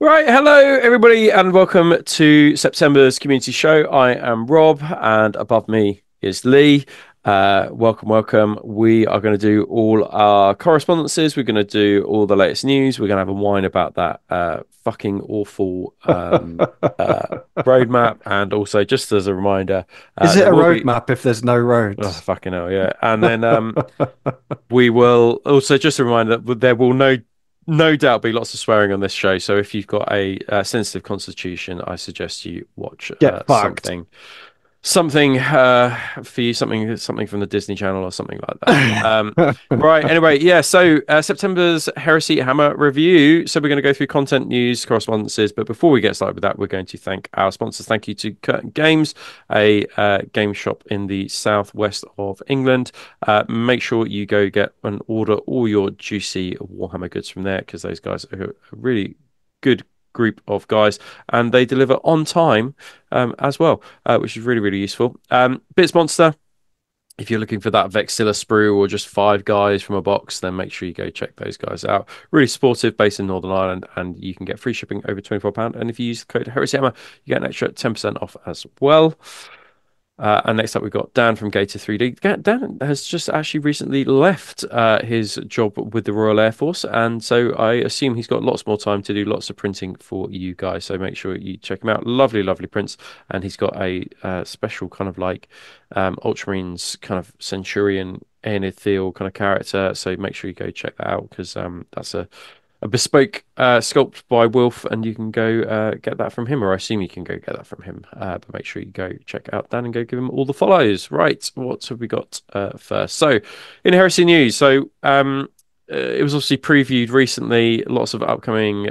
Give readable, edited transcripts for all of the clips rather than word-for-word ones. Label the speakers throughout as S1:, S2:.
S1: Right, hello everybody, and welcome to September's community show. I am Rob, and above me is Lee. Welcome, welcome. We are going to do all our correspondences. We're going to do all the latest news. We're going to have a whine about that fucking awful roadmap, and also just as a reminder,
S2: Is it
S1: there
S2: a
S1: will be.
S2: roadmap if there's no
S1: Oh,
S2: roads?
S1: fucking hell, yeah. And then we will also just a reminder that there will no doubt be lots of swearing on this show. So if you've got a sensitive constitution, I suggest you watch
S2: Get fucked.
S1: something for you, something from the Disney Channel or something like that. Right. Anyway, yeah. So September's Heresy Hammer review. So we're going to go through content, news, correspondences. But before we get started with that, we're going to thank our sponsors. Thank you to Kirton Games, a game shop in the southwest of England. Make sure you go get and order all your juicy Warhammer goods from there, because those guys are a really good group of guys, and they deliver on time as well, which is really, really useful. Bits Monster, if you're looking for that Vexilla sprue or just five guys from a box, then make sure you go check those guys out. Really supportive, based in Northern Ireland, and you can get free shipping over £24. And if you use the code HeresyHammer, you get an extra 10% off as well. And next up, we've got Dan from Gator 3D. Dan has just actually recently left his job with the Royal Air Force, and so I assume he's got lots more time to do lots of printing for you guys. So make sure you check him out. Lovely, lovely prints, and he's got a special kind of like Ultramarines kind of Centurion Aenid Thiel kind of character. So make sure you go check that out, because that's a bespoke sculpt by Wilf, and you can go get that from him, or I assume you can go get that from him. But make sure you go check out Dan and go give him all the follows. Right, what have we got first? So, in Heresy news, it was obviously previewed recently. Lots of upcoming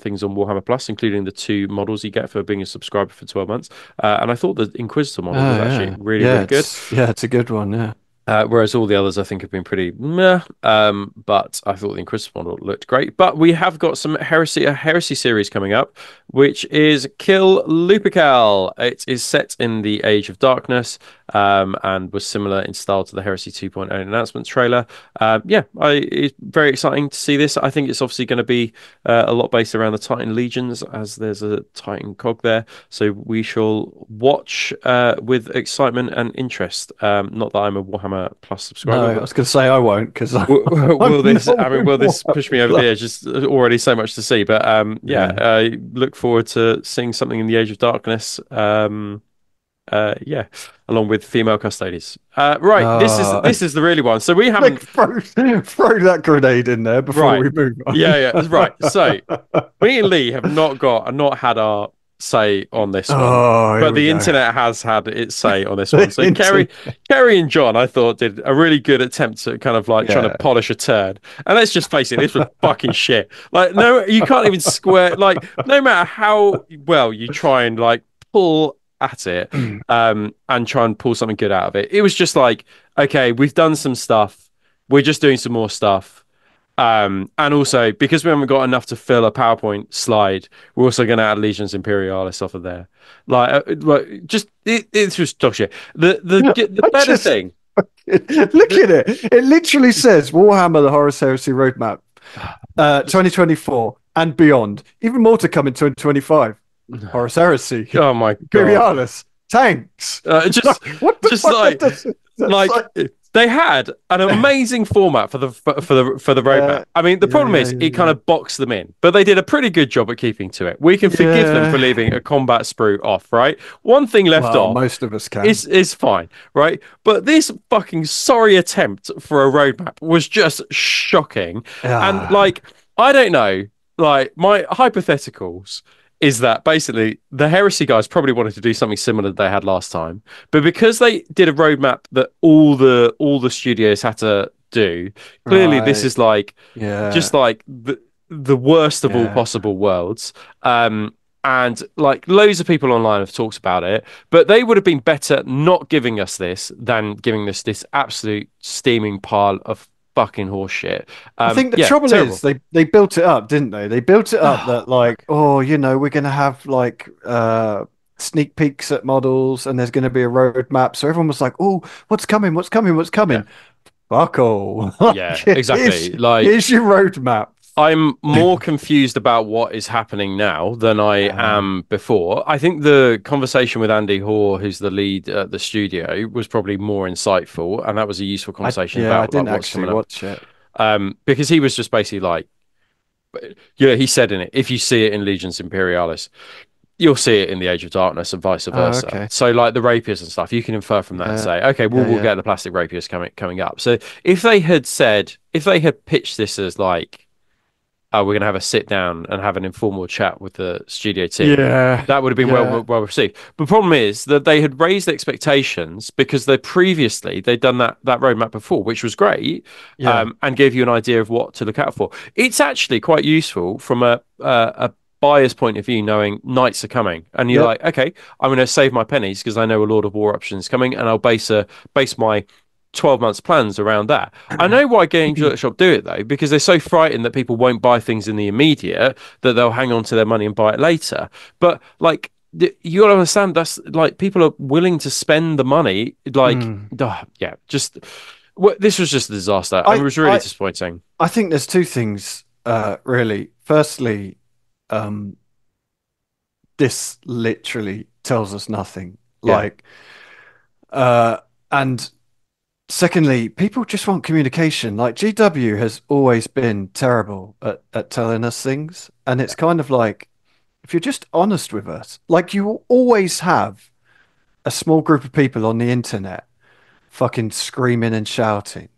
S1: things on Warhammer Plus, including the two models you get for being a subscriber for 12 months. And I thought the Inquisitor model
S2: Oh
S1: was actually
S2: yeah,
S1: really, really good.
S2: it's a good one. Yeah.
S1: Whereas all the others, I think, have been pretty meh. But I thought the Inquisitor model looked great. But we have got a Heresy series coming up, which is Kill Lupercal. It is set in the Age of Darkness, and was similar in style to the Heresy 2.0 announcement trailer. It's very exciting to see this. I think it's obviously going to be a lot based around the Titan Legions, as there's a Titan cog there. So we shall watch with excitement and interest. Not that I'm a Warhammer Plus
S2: No,
S1: subscriber,
S2: I
S1: but
S2: was going to say I won't because I'm
S1: will this?
S2: not
S1: I mean,
S2: with
S1: will this push me
S2: Warhammer
S1: over the
S2: Plus.
S1: edge? Just already so much to see, but
S2: Yeah.
S1: I look forward to seeing something in the Age of Darkness. Yeah, along with female custodies. Right, this is
S2: Uh,
S1: this is the really one. So we
S2: like
S1: haven't.
S2: throw that grenade in there before
S1: Right,
S2: we move
S1: yeah, yeah,
S2: on.
S1: right. So me and Lee have not had our say on this one,
S2: Oh, here
S1: but
S2: we
S1: the
S2: go.
S1: internet has had its say on this one.
S2: The
S1: So
S2: internet.
S1: Kerry and John, I thought, did a really good attempt at kind of like trying to
S2: Yeah.
S1: polish a turd. And let's just face it, this was fucking shit. Like, no, you can't even square. Like, no matter how well you try and like pull at it, and try and pull something good out of it, it was just like, okay, we've done some stuff. We're just doing some more stuff. And also, because we haven't got enough to fill a PowerPoint slide, we're also going to add Legions Imperialis off of there. It's just dog shit. The
S2: I
S1: better
S2: just
S1: thing,
S2: look
S1: the,
S2: at it. It literally says Warhammer: The Horus Heresy Roadmap,
S1: just
S2: 2024 and beyond. Even more to come in 2025. Horus Heresy,
S1: oh my god,
S2: Imperialis, tanks.
S1: just
S2: What the
S1: just
S2: fuck? That's
S1: like
S2: like,
S1: they had an amazing format for the roadmap.
S2: yeah,
S1: I mean, the
S2: yeah,
S1: problem
S2: yeah,
S1: is
S2: yeah,
S1: it kind
S2: yeah.
S1: of boxed them in, but they did a pretty good job at keeping to it. We can forgive them for
S2: Yeah.
S1: leaving a combat sprue off, right? One thing left
S2: Well,
S1: off
S2: most of us can.
S1: is fine, right? But this fucking sorry attempt for a roadmap was just shocking. And
S2: Ah,
S1: like, I don't know, like my hypotheticals is that basically the Heresy guys probably wanted to do something similar that they had last time, but because they did a roadmap that all the studios had to do, clearly this
S2: right.
S1: is like
S2: Yeah.
S1: just like the worst of all
S2: Yeah.
S1: possible worlds. And like loads of people online have talked about it, but they would have been better not giving us this than giving us this absolute steaming pile of fucking horse shit.
S2: I think the
S1: Yeah,
S2: trouble is
S1: terrible.
S2: they built it up, didn't they? They built it up that like, oh, we're gonna have like sneak peeks at models and there's gonna be a roadmap. So everyone was like, oh, what's coming? What's coming? What's
S1: Yeah,
S2: coming? Fuck all.
S1: yeah,
S2: Like,
S1: exactly. Like
S2: here's your roadmap.
S1: I'm more confused about what is happening now than I
S2: Uh,
S1: am before. I think the conversation with Andy Hoare, who's the lead at the studio, was probably more insightful, and that was a useful conversation
S2: I
S1: about like
S2: didn't
S1: what's
S2: actually
S1: coming up.
S2: watch it.
S1: Because he was just basically like, yeah, he said in it, if you see it in Legions Imperialis, you'll see it in the Age of Darkness and vice
S2: Oh,
S1: versa.
S2: okay.
S1: So like the rapiers and stuff, you can infer from that and
S2: Yeah,
S1: say, okay,
S2: yeah,
S1: we'll
S2: yeah.
S1: get the plastic rapiers coming up. So if they had pitched this as like, oh, we're going to have a sit down and have an informal chat with the studio team,
S2: Yeah,
S1: that would have been
S2: yeah,
S1: well received. But the problem is that they had raised expectations because they'd done that roadmap before, which was great,
S2: yeah,
S1: and gave you an idea of what to look out for. It's actually quite useful from a buyer's point of view, knowing knights are coming, and you're
S2: yep.
S1: like, okay, I'm going to save my pennies because I know a Lord of War option is coming, and I'll base my 12 months plans around that. I know why Games Workshop do it though, because they're so frightened that people won't buy things in the immediate that they'll hang on to their money and buy it later. But like, you got to understand that's like people are willing to spend the money. Like,
S2: Mm.
S1: yeah, just this was just a disaster. I mean,
S2: I,
S1: it was really
S2: I,
S1: disappointing.
S2: I think there's two things, really. Firstly, um, this literally tells us nothing.
S1: Yeah,
S2: Like, uh, and secondly, people just want communication. Like GW has always been terrible at telling us things, and it's kind of like if you're just honest with us, like you will always have a small group of people on the internet fucking screaming and shouting.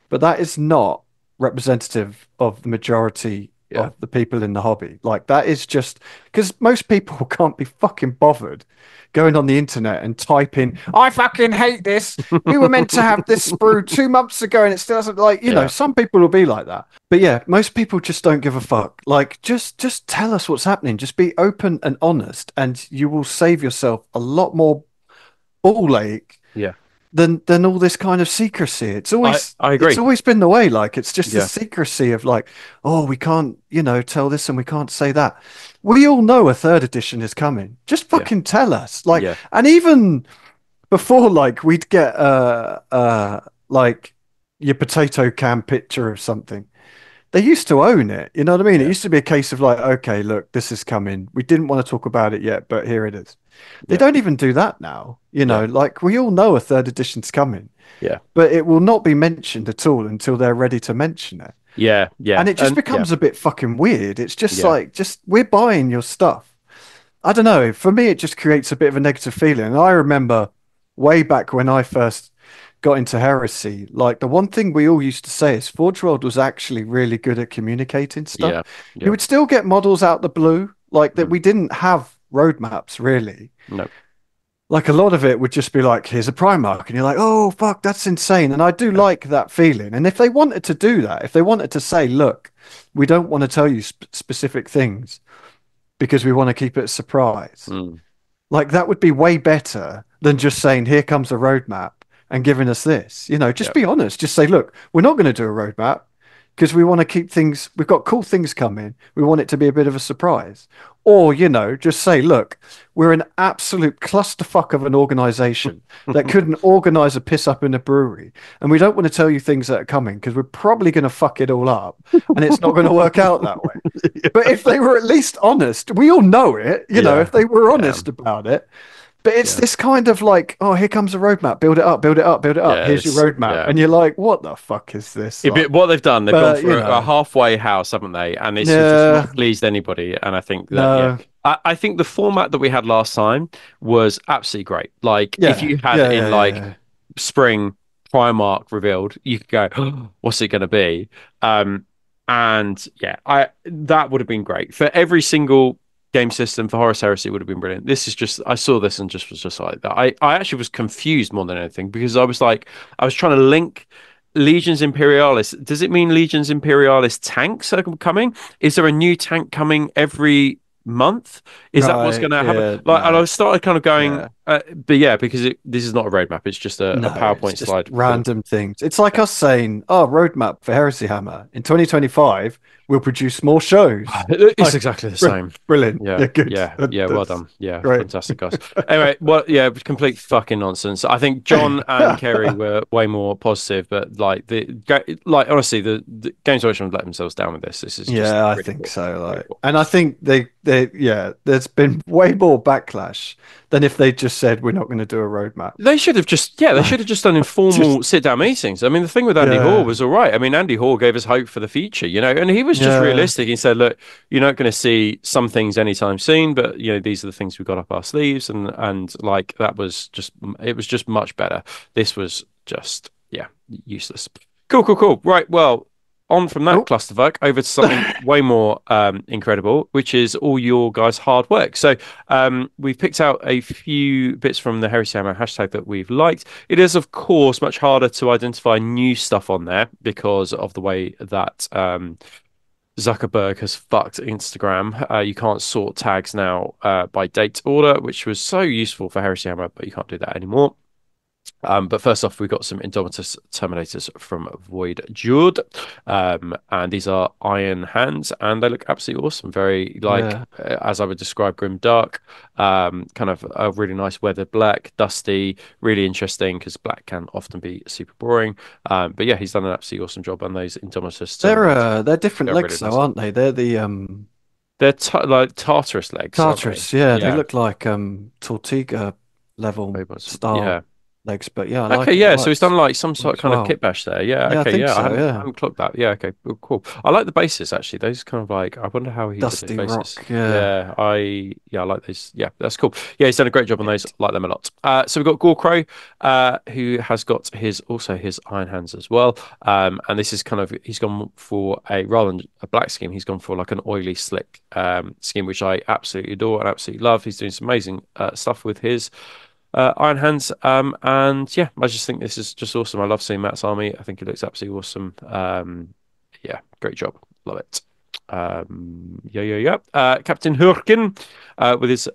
S2: But that is not representative of the majority
S1: yeah.
S2: of the people in the hobby. Like that is just because most people can't be fucking bothered going on the internet and typing, I fucking hate this. We were meant to have this sprue 2 months ago and it still doesn't like,
S1: Yeah,
S2: some people will be like that. But yeah, most people just don't give a fuck. Like just tell us what's happening. Just be open and honest and you will save yourself a lot more ball ache
S1: yeah.
S2: than all this kind of secrecy. It's
S1: I
S2: always
S1: I
S2: it's
S1: agree.
S2: always been the way. Like it's just the
S1: Yeah,
S2: secrecy of like, oh, we can't, tell this and we can't say that. We all know a third edition is coming. Just
S1: yeah,
S2: fucking tell us. Like,
S1: yeah,
S2: and even before, like we'd get like your potato can picture of something. They used to own it. You know what I mean? It
S1: yeah,
S2: used to be a case of like, okay, look, this is coming. We didn't want to talk about it yet, but here it is. They
S1: yeah,
S2: don't even do that now.
S1: yeah,
S2: Like we all know a third edition's coming,
S1: yeah,
S2: but it will not be mentioned at all until they're ready to mention it.
S1: yeah, yeah,
S2: And it just
S1: and yeah,
S2: becomes a bit fucking weird. It's just
S1: yeah,
S2: like, just we're buying your stuff. I don't know. For me, it just creates a bit of a negative feeling. And I remember way back when I first got into Heresy, like the one thing we all used to say is Forge World was actually really good at communicating stuff.
S1: yeah,
S2: You
S1: yeah.
S2: would still get models out the blue, like that
S1: Mm,
S2: we didn't have roadmaps really.
S1: no,
S2: Like a lot of it would just be like, here's a Primarch, and you're like, oh fuck, that's insane. And I do
S1: yeah,
S2: like that feeling. And if they wanted to do that, if they wanted to say, look, we don't want to tell you specific things because we want to keep it a surprise,
S1: mm,
S2: like that would be way better than just saying, here comes a roadmap and giving us this. Just
S1: yeah,
S2: be honest. Just say, look, we're not going to do a roadmap because we want to keep things, we've got cool things coming. We want it to be a bit of a surprise. Or, just say, look, we're an absolute clusterfuck of an organization that couldn't organize a piss up in a brewery. And we don't want to tell you things that are coming because we're probably going to fuck it all up and it's not going to work out that way. But if they were at least honest, we all know it,
S1: yeah,
S2: if they were
S1: yeah,
S2: honest about it. But it's
S1: yeah,
S2: this kind of like, oh, here comes a roadmap, build it up, build it up, build it up. Here's your
S1: yes,
S2: roadmap.
S1: yeah.
S2: And you're like, what the fuck is this? Like,
S1: What they've done, they've gone
S2: but
S1: for a halfway house, haven't they? And it's just not
S2: yeah,
S1: pleased anybody. And I think that, yeah,
S2: no,
S1: I think the format that we had last time was absolutely great. Like, if
S2: yeah,
S1: you had
S2: yeah,
S1: in
S2: yeah, yeah,
S1: like
S2: yeah.
S1: spring Primark revealed, you could go, oh, what's it going to be? And yeah, I that would have been great for every single game system for Horus Heresy would have been brilliant. This is just I saw this and just was just like that. I actually was confused more than anything because I was like I was trying to link Legions Imperialis. Does it mean Legions Imperialis tanks are coming? Is there a new tank coming every month. Is that what's
S2: Right.
S1: going to happen?
S2: Yeah.
S1: Like, and I
S2: No.
S1: started kind of going,
S2: Yeah.
S1: but yeah, because this is not a roadmap. It's just a
S2: No, it's
S1: PowerPoint
S2: just
S1: slide full of.
S2: random things. It's like us saying, "Oh, roadmap for Heresy Hammer in 2025, we'll produce more shows."
S1: It's
S2: Like,
S1: exactly the same.
S2: brilliant.
S1: Yeah,
S2: Yeah, good.
S1: yeah, yeah. Well
S2: That's
S1: done. Yeah,
S2: great.
S1: fantastic, guys. Anyway, well, yeah, complete fucking nonsense. I think John and Kerry were way more positive, but like like honestly, the Games Workshop let themselves down with this. This is just
S2: Yeah, I
S1: really
S2: think
S1: cool.
S2: so.
S1: Really
S2: Like,
S1: cool.
S2: and I think yeah, there's been way more backlash than if they just said we're not going to do a roadmap.
S1: They should have just, yeah, they should
S2: Like,
S1: have just done
S2: just
S1: informal sit-down meetings. I mean, the thing with Andy Hall
S2: yeah,
S1: was all right. I mean, Andy Hall gave us hope for the future, and he was just
S2: yeah.
S1: realistic. He said, "Look, you're not going to see some things anytime soon, but these are the things we've got up our sleeves." And like that was just, it was just much better. This was just, yeah, useless. Cool, cool, cool. Right, well, on from that
S2: Oh,
S1: clusterfuck over to something way more incredible, which is all your guys' hard work. So we've picked out a few bits from the Heresy Hammer hashtag that we've liked. It is, of course, much harder to identify new stuff on there because of the way that Zuckerberg has fucked Instagram. You can't sort tags now by date order, which was so useful for Heresy Hammer, but you can't do that anymore. But first off, we've got some Indomitus Terminators from Void Jude. And these are iron hands, and they look absolutely awesome. Very, like,
S2: yeah.
S1: as I would describe, grim dark, kind of a really nice weathered black, dusty, really interesting because black can often be super boring. But yeah, he's done an absolutely awesome job on those Indomitus Terminators.
S2: They're different
S1: They're really
S2: legs though,
S1: nice.
S2: aren't they? They're the
S1: They're like Tartarus legs, aren't they?
S2: Tartarus. Yeah, they
S1: Yeah.
S2: look like Tortiga level
S1: Yeah.
S2: style legs, but yeah, I
S1: Okay,
S2: like it. It
S1: yeah. So he's done
S2: works
S1: like some sort of
S2: works
S1: kind of
S2: well.
S1: kit bash there. Yeah.
S2: Yeah, I
S1: Okay.
S2: think
S1: Yeah. I
S2: so.
S1: hadn't I
S2: Yeah,
S1: hadn't clocked that. Yeah. Okay. Cool. I like the bases actually. Those kind of like I wonder how he did those
S2: Dusty
S1: bases.
S2: Rock. Yeah,
S1: Yeah. I like those. Yeah. That's cool. Yeah. He's done a great job on those.
S2: it.
S1: Like them a lot. So we've got Gorkrow, who has got his Iron Hands as well. And this is kind of he's gone for a rather than a black skin. He's gone for like an oily slick skin, which I absolutely adore and absolutely love. He's doing some amazing stuff with his Iron Hands. And yeah, I just think this is just awesome. I love seeing Matt's army. I think it looks absolutely awesome. Yeah, great job. Love it. Yeah. Captain Hurkin with his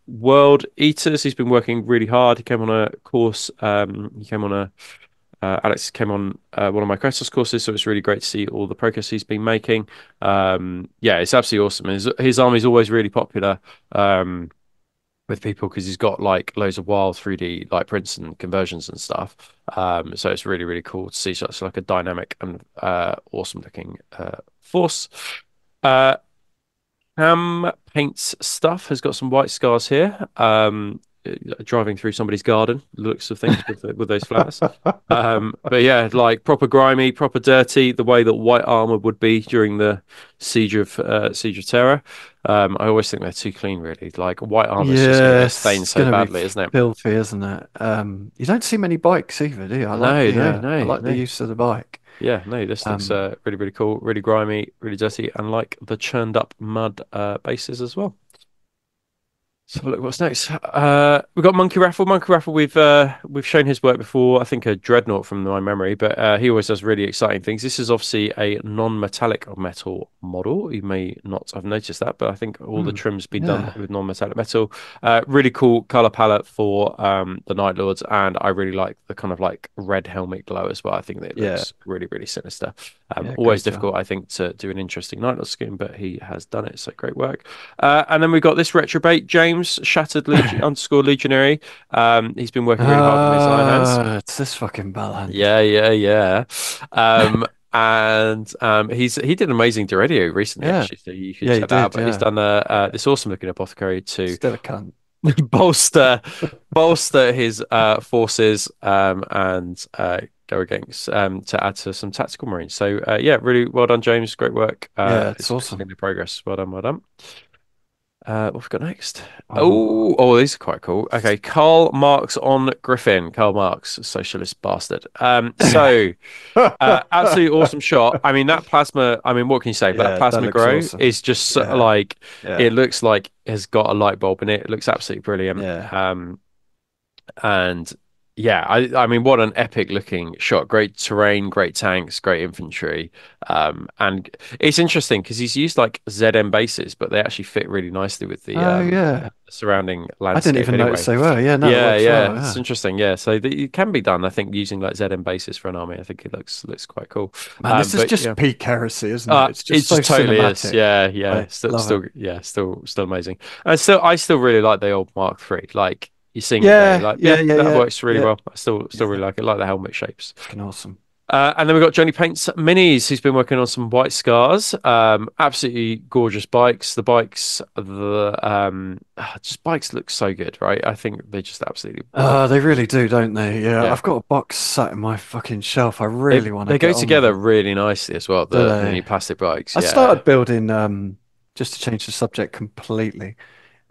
S1: World Eaters. He's been working really hard. He came on a course. He came on a Alex came on one of my Crestos courses, so it's really great to see all the progress he's been making. Yeah, it's absolutely awesome. His army is always really popular. With people because he's got like loads of wild 3D like prints and conversions and stuff. So it's really, really cool to see such like a dynamic and awesome looking force. Uh, Ham Paints stuff has got some white scars here. Driving through somebody's garden, looks of things with those flowers. But yeah, like proper grimy, proper dirty, the way that white armor would be during the Siege of Terror. I always think they're too clean, really. Like white armor is just going to get
S2: Yes,
S1: stained
S2: it's
S1: so
S2: gonna be
S1: badly, isn't it?
S2: filthy, isn't it? You don't see many bikes either, do you?
S1: No, no, no,
S2: I like the
S1: no.
S2: use of the bike.
S1: Yeah, no, this looks
S2: Um,
S1: really, really cool, really grimy, really dirty, and like the churned up mud bases as well. So look, what's next? We've got Monkey Raffle. Monkey Raffle, we've shown his work before. I think a Dreadnought from my memory, but he always does really exciting things. This is obviously a non-metallic metal model. You may not have noticed that, but I think all the trim's been done
S2: yeah,
S1: with non-metallic metal. Really cool color palette for the Night Lords, and I really like the kind of like red helmet glow as well. I think that it
S2: yeah,
S1: looks really, really sinister.
S2: yeah,
S1: Always
S2: great job.
S1: difficult, I think, to do an interesting Night Lord skin, but he has done it. So great work. And then we've got this retrobate, James Shattered Legion underscore Legionary. He's been working really hard on his Iron Hands.
S2: It's this fucking bellend.
S1: Yeah. Um, and he did an amazing Duradio recently,
S2: Yeah,
S1: actually. So you should
S2: yeah, he
S1: check that out.
S2: did.
S1: But he's
S2: Yeah,
S1: done
S2: yeah.
S1: this awesome looking apothecary to
S2: Still a cunt.
S1: bolster bolster his forces and go against to add to some tactical marines. So yeah, really well done, James. Great work.
S2: Yeah, it's
S1: It's
S2: awesome.
S1: in the progress. Well done, well done. What have we got next?
S2: Oh,
S1: These are quite cool. Okay, Karl Marx on Griffin. Karl Marx, socialist bastard. Absolutely awesome shot. I mean, that plasma. I mean, what can you say? That
S2: yeah, that
S1: plasma
S2: looks
S1: grow
S2: awesome.
S1: is just
S2: Yeah,
S1: like
S2: yeah,
S1: it looks like has got a light bulb in it. It looks absolutely brilliant.
S2: yeah.
S1: And Yeah, I mean, what an epic looking shot. Great terrain, great tanks, great infantry. And it's interesting because he's used like ZM bases, but they actually fit really nicely with the
S2: Oh yeah.
S1: surrounding
S2: I didn't
S1: landscape
S2: even notice
S1: anyway.
S2: they were. Yeah, no, it
S1: Yeah,
S2: works
S1: yeah,
S2: well.
S1: it's
S2: Yeah.
S1: interesting. Yeah, so it can be done, I think, using like ZM bases for an army. I think it looks quite cool.
S2: Man, this is
S1: But yeah.
S2: just peak heresy, isn't it? It's
S1: It
S2: just so
S1: just totally is.
S2: cinematic.
S1: Yeah, yeah.
S2: I love it.
S1: Still amazing. And I still really like the old Mark III. Like you're seeing it there, you're
S2: Yeah,
S1: like,
S2: yeah,
S1: yeah,
S2: yeah,
S1: that
S2: yeah,
S1: works really
S2: yeah,
S1: well. I still really
S2: yeah.
S1: like it. Like the helmet shapes.
S2: Fucking awesome.
S1: And then we've got Johnny Paints Minis, who's been working on some white scars. Absolutely gorgeous bikes. Just bikes look so good, right? I think they just absolutely
S2: They really do, don't they? Yeah,
S1: yeah.
S2: I've got a box sat in my fucking shelf. I
S1: They
S2: really want to
S1: they go
S2: get on with
S1: together
S2: them.
S1: really nicely as well.
S2: Do
S1: The
S2: they?
S1: new plastic bikes,
S2: I
S1: yeah,
S2: started building, just to change the subject completely,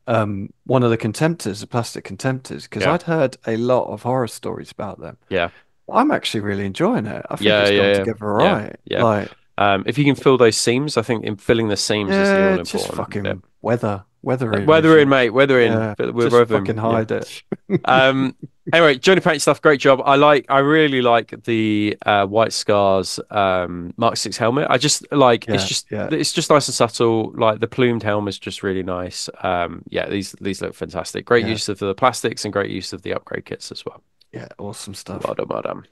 S2: one of the contemptors, the plastic contemptors, because
S1: yeah,
S2: I'd heard a lot of horror stories about them.
S1: yeah.
S2: I'm actually really enjoying it. I think
S1: Yeah,
S2: it's gone
S1: yeah,
S2: together all
S1: yeah,
S2: right.
S1: yeah,
S2: Like,
S1: yeah. If you can fill those seams, I think in filling the seams is the
S2: yeah,
S1: all
S2: just
S1: important bit.
S2: fucking weather
S1: Weather in,
S2: issues.
S1: mate. Weather in.
S2: Yeah,
S1: We're
S2: just
S1: weather in.
S2: fucking
S1: Yeah.
S2: hide it.
S1: Um. Anyway, Johnny Paint stuff. Great job. I really like the White Scars Mark 6 helmet. I just like
S2: Yeah, yeah,
S1: it's just nice and subtle. Like the plumed helmet is just really nice. Yeah, these look fantastic. Great
S2: yeah,
S1: use of the plastics and great use of the upgrade kits as well.
S2: yeah. Awesome
S1: Well
S2: stuff.
S1: done, well done.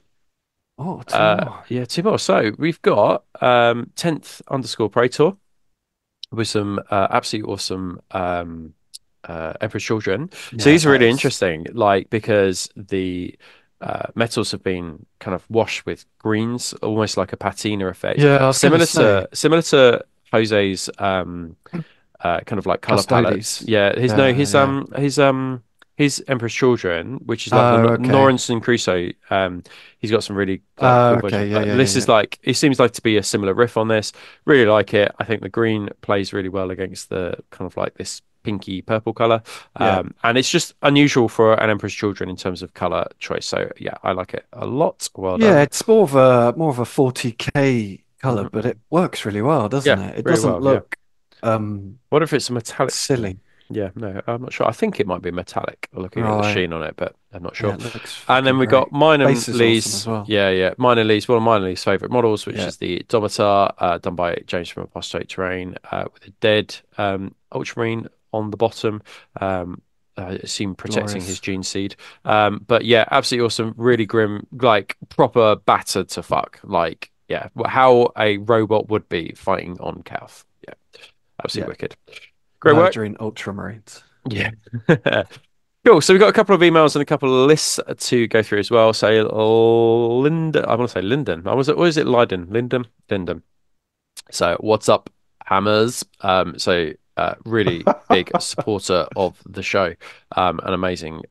S2: Oh, two more.
S1: Yeah, two more. So we've got 10th underscore Praetor with some absolutely awesome Emperor's Children. So
S2: Yeah,
S1: these are
S2: that
S1: really
S2: is.
S1: interesting, like because the metals have been kind of washed with greens, almost like a patina effect,
S2: Yeah, I was gonna say
S1: similar to Jose's kind of like color palettes.
S2: Custodes.
S1: Yeah,
S2: Yeah, yeah.
S1: his Emperor's Children, which is like the
S2: Oh, okay.
S1: Norrens and Crusoe. He's got some really like cool versions.
S2: Okay. Yeah,
S1: But
S2: yeah, yeah,
S1: this is
S2: yeah.
S1: like it seems like to be a similar riff on this. Really like it. I think the green plays really well against the kind of like this pinky purple color.
S2: Yeah.
S1: And it's just unusual for an Emperor's Children in terms of color choice. So yeah, I like it a lot. Well
S2: Yeah,
S1: done.
S2: it's more of a 40K color, but
S1: Mhm.
S2: it works really well, doesn't
S1: Yeah,
S2: it? It
S1: really
S2: doesn't
S1: well. Yeah.
S2: look
S1: What if it's a metallic skin?
S2: silly.
S1: Yeah, no, I'm not sure. I think it might be metallic looking at the
S2: Right.
S1: sheen on it, but I'm not
S2: Yeah,
S1: sure.
S2: it looks
S1: And
S2: fucking
S1: then we got
S2: great.
S1: mine and
S2: Base is awesome as
S1: Lee's.
S2: well.
S1: Yeah, yeah. Mine and Lee's, one of mine and Lee's favorite models, which
S2: Yeah.
S1: is the Domitar, done by James from Apostate Terrain, with a dead ultramarine on the bottom. I assume protecting his
S2: Glorious.
S1: gene seed. But yeah, absolutely awesome. Really grim, like proper battered to fuck. Like, yeah, how a robot would be fighting on Calth. Yeah, absolutely
S2: Yeah.
S1: wicked. Great work.
S2: Murdering ultramarines.
S1: Yeah. Cool. So we've got a couple of emails and a couple of lists to go through as well. So Linda, I want to say Linden. What is it? Leiden. Linden. So what's up, Hammers? Really big supporter of the show. An amazing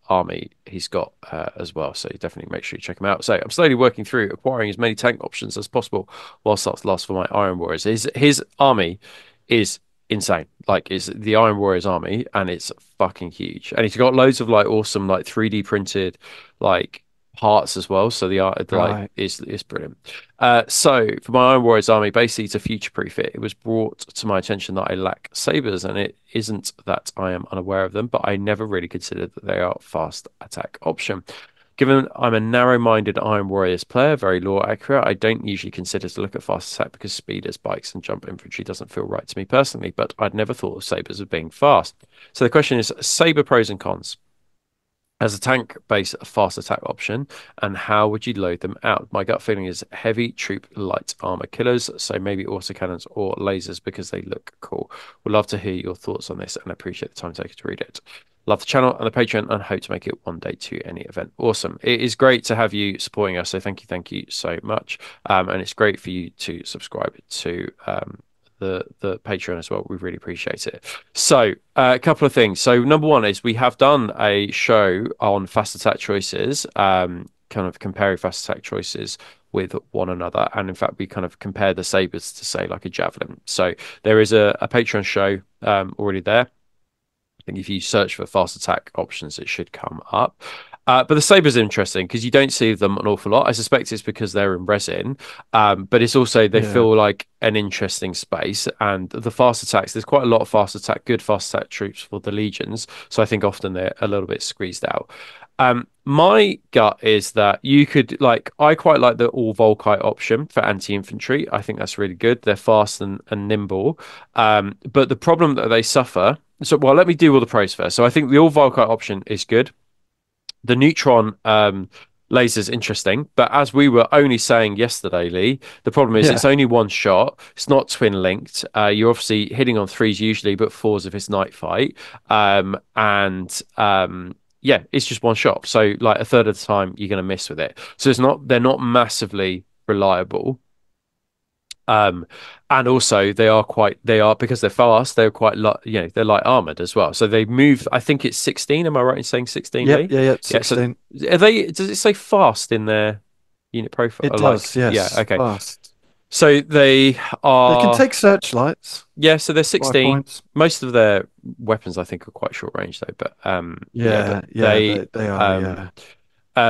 S1: army he's got as well. So definitely make sure you check him out. So I'm slowly working through acquiring as many tank options as possible whilst that's last for my Iron Warriors. His army is insane. Like it's the Iron Warriors army, and it's fucking huge. And he's got loads of like awesome like 3D printed like parts as well. So the art like
S2: Right.
S1: is brilliant. So for my Iron Warriors army, basically to future-proof it, it was brought to my attention that I lack sabers, and it isn't that I am unaware of them, but I never really considered that they are a fast attack option. Given I'm a narrow-minded Iron Warriors player, very lore accurate, I don't usually consider to look at fast attack because speeders, bikes, and jump infantry doesn't feel right to me personally, but I'd never thought of sabers as being fast. So the question is saber pros and cons as a tank-based fast attack option, and how would you load them out? My gut feeling is heavy troop light armor killers, so maybe autocannons or lasers because they look cool. Would love to hear your thoughts on this and appreciate the time taken to read it. Love the channel and the Patreon and hope to make it one day to any event. Awesome. It is great to have you supporting us. So thank you so much. And it's great for you to subscribe to the Patreon as well. We really appreciate it. So, a couple of things. So, number one is we have done a show on fast attack choices, kind of comparing fast attack choices with one another. And in fact, we kind of compared the sabers to say like a javelin. So, there is a Patreon show already there. I think if you search for fast attack options, it should come up. But the saber's interesting because you don't see them an awful lot. I suspect it's because they're in resin, but it's also they
S2: Yeah.
S1: feel like an interesting space. And the fast attacks, there's quite a lot of good fast attack troops for the legions. So I think often they're a little bit squeezed out. My gut is that you could like I quite like the all Volkite option for anti-infantry. I think that's really good. They're fast and nimble. But the problem that they suffer. So well, let me do all the pros first. So I think the all Volkite option is good. The neutron laser's interesting, but as we were only saying yesterday, Lee, the problem is
S2: Yeah.
S1: it's only one shot. It's not twin linked. You're obviously hitting on threes usually, but fours if it's night fight. And yeah, it's just one shot. So like a third of the time you're going to miss with it. So it's not they're not massively reliable. Um, and also they are because they're fast, they're quite light, they're light armored as well. So they move, I think it's 16. Am I right in saying 16,
S2: Yep.
S1: Lee?
S2: Yeah. Yeah.
S1: Yeah. So
S2: 16.
S1: are they, does it say fast in their unit profile?
S2: It
S1: Like,
S2: does.
S1: yeah,
S2: Yes.
S1: okay.
S2: Fast.
S1: So they
S2: They can
S1: are,
S2: take searchlights.
S1: yeah, so they're
S2: 5
S1: 16.
S2: points.
S1: Most of their weapons, I think, are quite short range though, but yeah,
S2: Yeah. Yeah.
S1: they
S2: They are.
S1: um
S2: Yeah.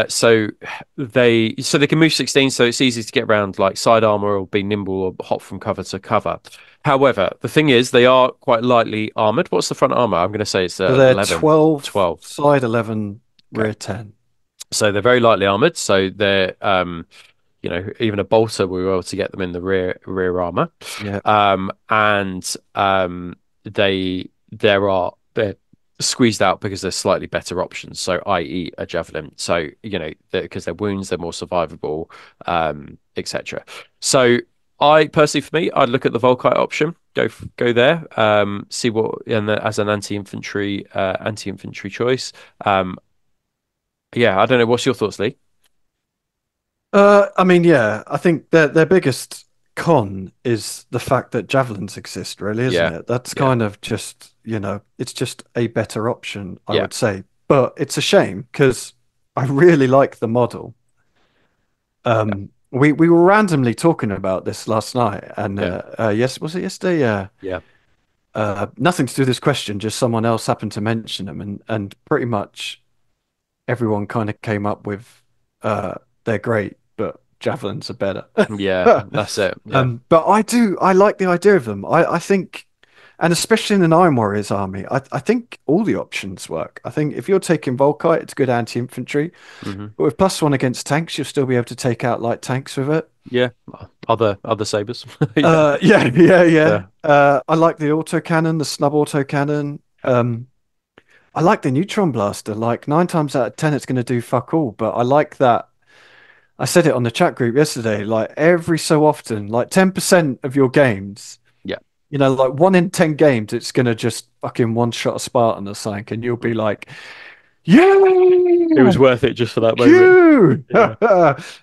S1: so they can move 16, so it's easy to get around like side armor or be nimble or hop from cover to cover. However, the thing is they are quite lightly armored. What's the front armor? I'm going to say it's
S2: So they're
S1: 11,
S2: 12,
S1: 12.
S2: side 11,
S1: Okay.
S2: rear 10.
S1: So they're very lightly armored, so they're even a bolter we were able to get them in the rear armor.
S2: Yeah.
S1: And they're squeezed out because they're slightly better options. So, i.e., a javelin. So, because their wounds, they're more survivable, etc. So, I personally, for me, I'd look at the Volkite option. Go there. See what as an anti-infantry choice. Yeah, I don't know. What's your thoughts, Lee?
S2: I mean, yeah, I think their biggest con is the fact that javelins exist, really, isn't
S1: Yeah,
S2: it? That's
S1: yeah,
S2: kind of just, it's just a better option, I
S1: yeah,
S2: would say. But it's a shame because I really like the model.
S1: yeah,
S2: We were randomly talking about this last night, and
S1: yeah,
S2: yes, was it yesterday? Yeah.
S1: yeah,
S2: Nothing to do with this question, just someone else happened to mention them, and pretty much everyone kind of came up with they're great, but javelins are better.
S1: yeah. That's it. Yeah,
S2: But I like the idea of them. I think, and especially in an Iron Warriors army, I think all the options work. I think if you're taking Volkite, it's good anti-infantry.
S1: hmm
S2: But with +1 against tanks, you'll still be able to take out light tanks with it.
S1: yeah. Other sabers. Yeah,
S2: Yeah, yeah, yeah.
S1: yeah,
S2: I like the autocannon, the snub autocannon. I like the neutron blaster. Like 9 times out of 10, it's going to do fuck all. But I like that. I said it on the chat group yesterday. Like every so often, like 10% of your games,
S1: yeah.
S2: like 1 in 10 games, it's going to just fucking one shot a Spartan or something, and you'll be like,
S1: It
S2: yeah,
S1: was worth it just for that moment.
S2: you.
S1: Yeah,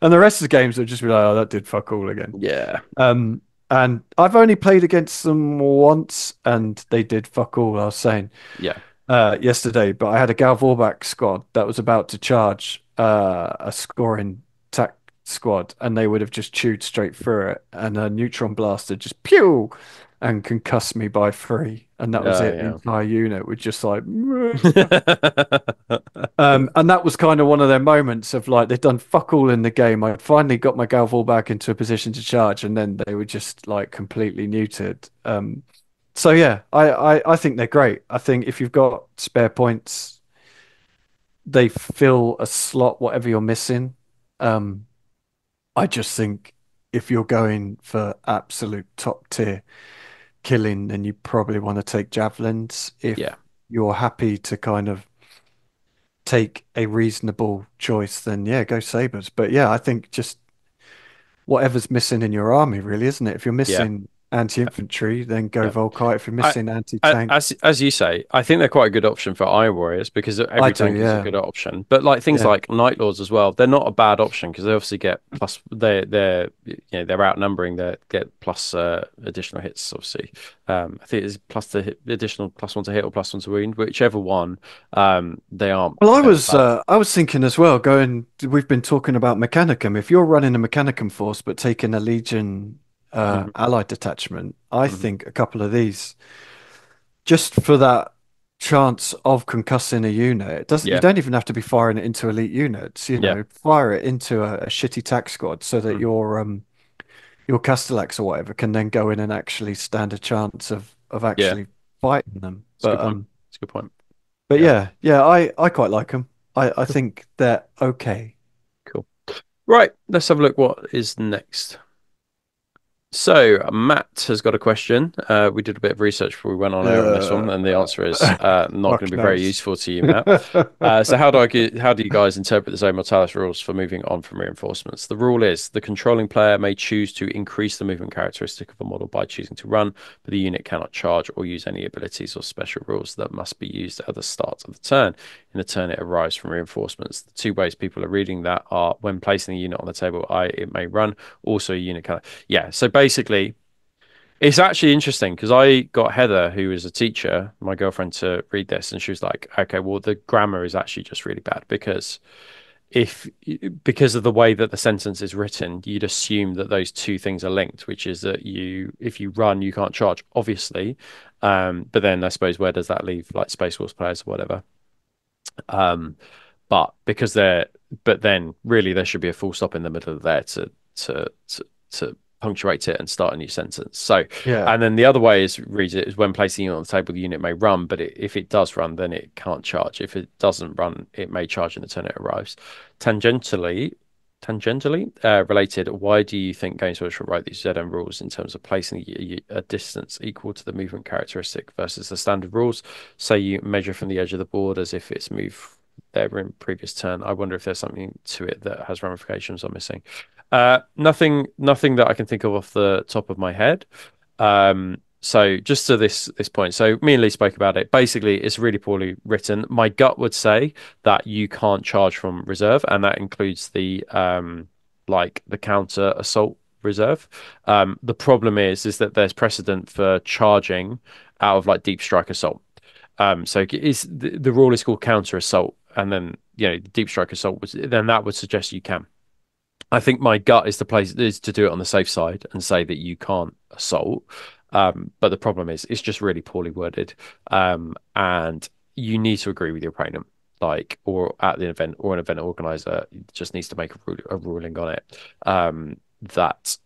S2: And the rest of the games will just be like, oh, that did fuck all again.
S1: yeah,
S2: Um, and I've only played against them once, and they did fuck all. I was saying
S1: yeah,
S2: yesterday, but I had a Gal Vorbak squad that was about to charge a scoring tack squad, and they would have just chewed straight through it, and a neutron blaster just pew and concussed me by 3, and that was it. The
S1: yeah.
S2: entire unit was just like,
S1: Yeah.
S2: and that was kind of one of their moments of like they'd done fuck all in the game. I finally got my Galvor back into a position to charge, and then they were just like completely neutered. So yeah, I think they're great. I think if you've got spare points, they fill a slot whatever you're missing. Um, I just think if you're going for absolute top tier killing, then you probably want to take javelins. If
S1: Yeah,
S2: you're happy to kind of take a reasonable choice, then yeah, go sabers. But yeah, I think just whatever's missing in your army, really, isn't it? If you're
S1: yeah.
S2: missing anti-infantry, then go
S1: Yeah.
S2: Volkite. If you're
S1: I,
S2: missing anti-tank,
S1: as you say, I think they're quite a good option for Iron Warriors because
S2: I
S1: every
S2: do,
S1: tank is a
S2: yeah.
S1: good option. But like things
S2: Yeah.
S1: like Night Lords as well, they're not a bad option because they obviously get plus they're outnumbering, they get plus additional hits obviously. I think it's plus the additional +1 to hit or +1 to wound, whichever one. They aren't
S2: Well, I
S1: they aren't
S2: was
S1: bad.
S2: uh, I was thinking as well, we've been talking about Mechanicum. If you're running a Mechanicum force but taking a Legion
S1: Hmm
S2: allied detachment, I
S1: hmm
S2: think a couple of these just for that chance of concussing a unit. It doesn't. You
S1: Yeah.
S2: don't even have to be firing it into elite units.
S1: Yeah.
S2: Fire it into a shitty tac squad so that
S1: Mm.
S2: your Castellax or whatever can then go in and actually stand a chance of
S1: Yeah.
S2: actually fighting them.
S1: It's a good point. It's a good point.
S2: But
S1: Yeah.
S2: yeah, I quite like them. I
S1: Cool.
S2: think they're okay.
S1: Cool. Right. Let's have a look what is next. So Matt has got a question. We did a bit of research before we went on air on this one, and the answer is not going
S2: Fuck
S1: to be very
S2: knows.
S1: useful to you, Matt. So how do you guys interpret the Zone Mortalis rules for moving on from reinforcements? The rule is the controlling player may choose to increase the movement characteristic of a model by choosing to run, but the unit cannot charge or use any abilities or special rules that must be used at the start of the turn. In the turn, it arrives from reinforcements. The two ways people are reading that are when placing the unit on the table, it may run. Also, a unit can. Yeah. So basically, it's actually interesting because I got Heather, who is a teacher, my girlfriend, to read this, and she was like, "Okay, well, the grammar is actually just really bad if because of the way that the sentence is written, you'd assume that those two things are linked, which is that if you run, you can't charge, obviously, but then I suppose where does that leave like Space Force players or whatever? Um, but because they're, but then really there should be a full stop in the middle of there to punctuate it and start a new sentence. So,
S2: Yeah,
S1: and then the other way is read it is when placing it on the table, the unit may run, but if it does run, then it can't charge. If it doesn't run, it may charge in the turn it arrives. Tangentially, related, why do you think Games Workshop write these ZM rules in terms of placing a distance equal to the movement characteristic versus the standard rules? Say you measure from the edge of the board as if it's moved there in previous turn. I wonder if there's something to it that has ramifications I'm missing. Nothing that I can think of off the top of my head. So just to this point, so me and Lee spoke about it. Basically, it's really poorly written. My gut would say that you can't charge from reserve, and that includes the like the counter assault reserve. The problem is that there's precedent for charging out of like deep strike assault. So is the rule is called counter assault, and then deep strike assault was then that would suggest you can. I think my gut is to do it on the safe side and say that you can't assault. But the problem is it's just really poorly worded. And you need to agree with your opponent, like, or at the event or an event organizer just needs to make a ruling on it that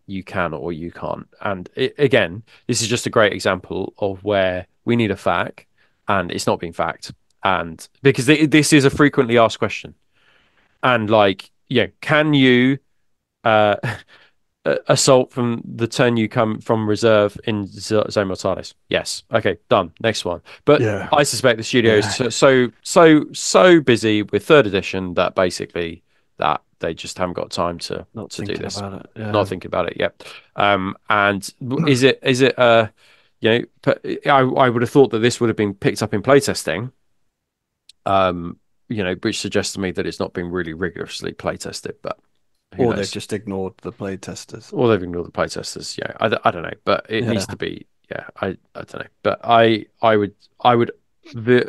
S1: you can or you can't. And again, this is just a great example of where we need a fact and it's not being fact. And because this is a frequently asked question and like, yeah, can you uh assault from the turn you come from reserve in Zone Mortalis? Yes. Okay, done. Next one. But
S2: yeah,
S1: I suspect the studio is
S2: yeah.
S1: so busy with third edition that basically that they just haven't got time
S2: Not
S1: to do
S2: thinking
S1: this.
S2: about it.
S1: Not
S2: Yeah.
S1: thinking about it yet. And is it I would have thought that this would have been picked up in playtesting um, which suggests to me that it's not been really rigorously play tested, but who
S2: Or they've
S1: knows?
S2: just ignored the play testers.
S1: Or they've ignored the play testers. Yeah, I don't know, but it needs
S2: Yeah.
S1: to be. Yeah, I don't know, but I would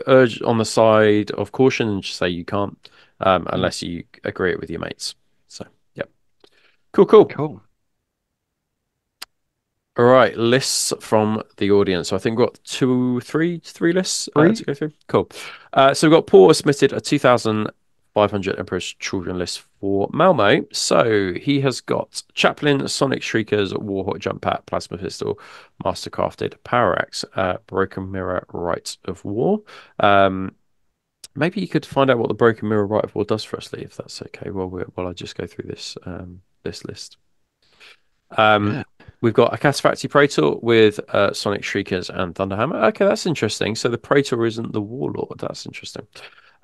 S1: urge on the side of caution and just say you can't
S2: Mm.
S1: unless you agree it with your mates. So, yep, cool.
S2: Cool.
S1: All right, lists from the audience. So I think we've got three lists to
S2: Three.
S1: go through. Cool. So we've got Paul has submitted a 2,500 Emperor's Children list for Malmo. So he has got Chaplain, Sonic Shriekers, Warhawk Jump Pack, Plasma Pistol, Mastercrafted Power Axe, Broken Mirror, Rite of War. Maybe you could find out what the Broken Mirror Rite of War does for us, Lee, if that's okay. While I just go through this list. Um,
S2: Yeah.
S1: we've got a Cataphractii Praetor with Sonic Shriekers and Thunderhammer. Okay, that's interesting. So the Praetor isn't the Warlord. That's interesting.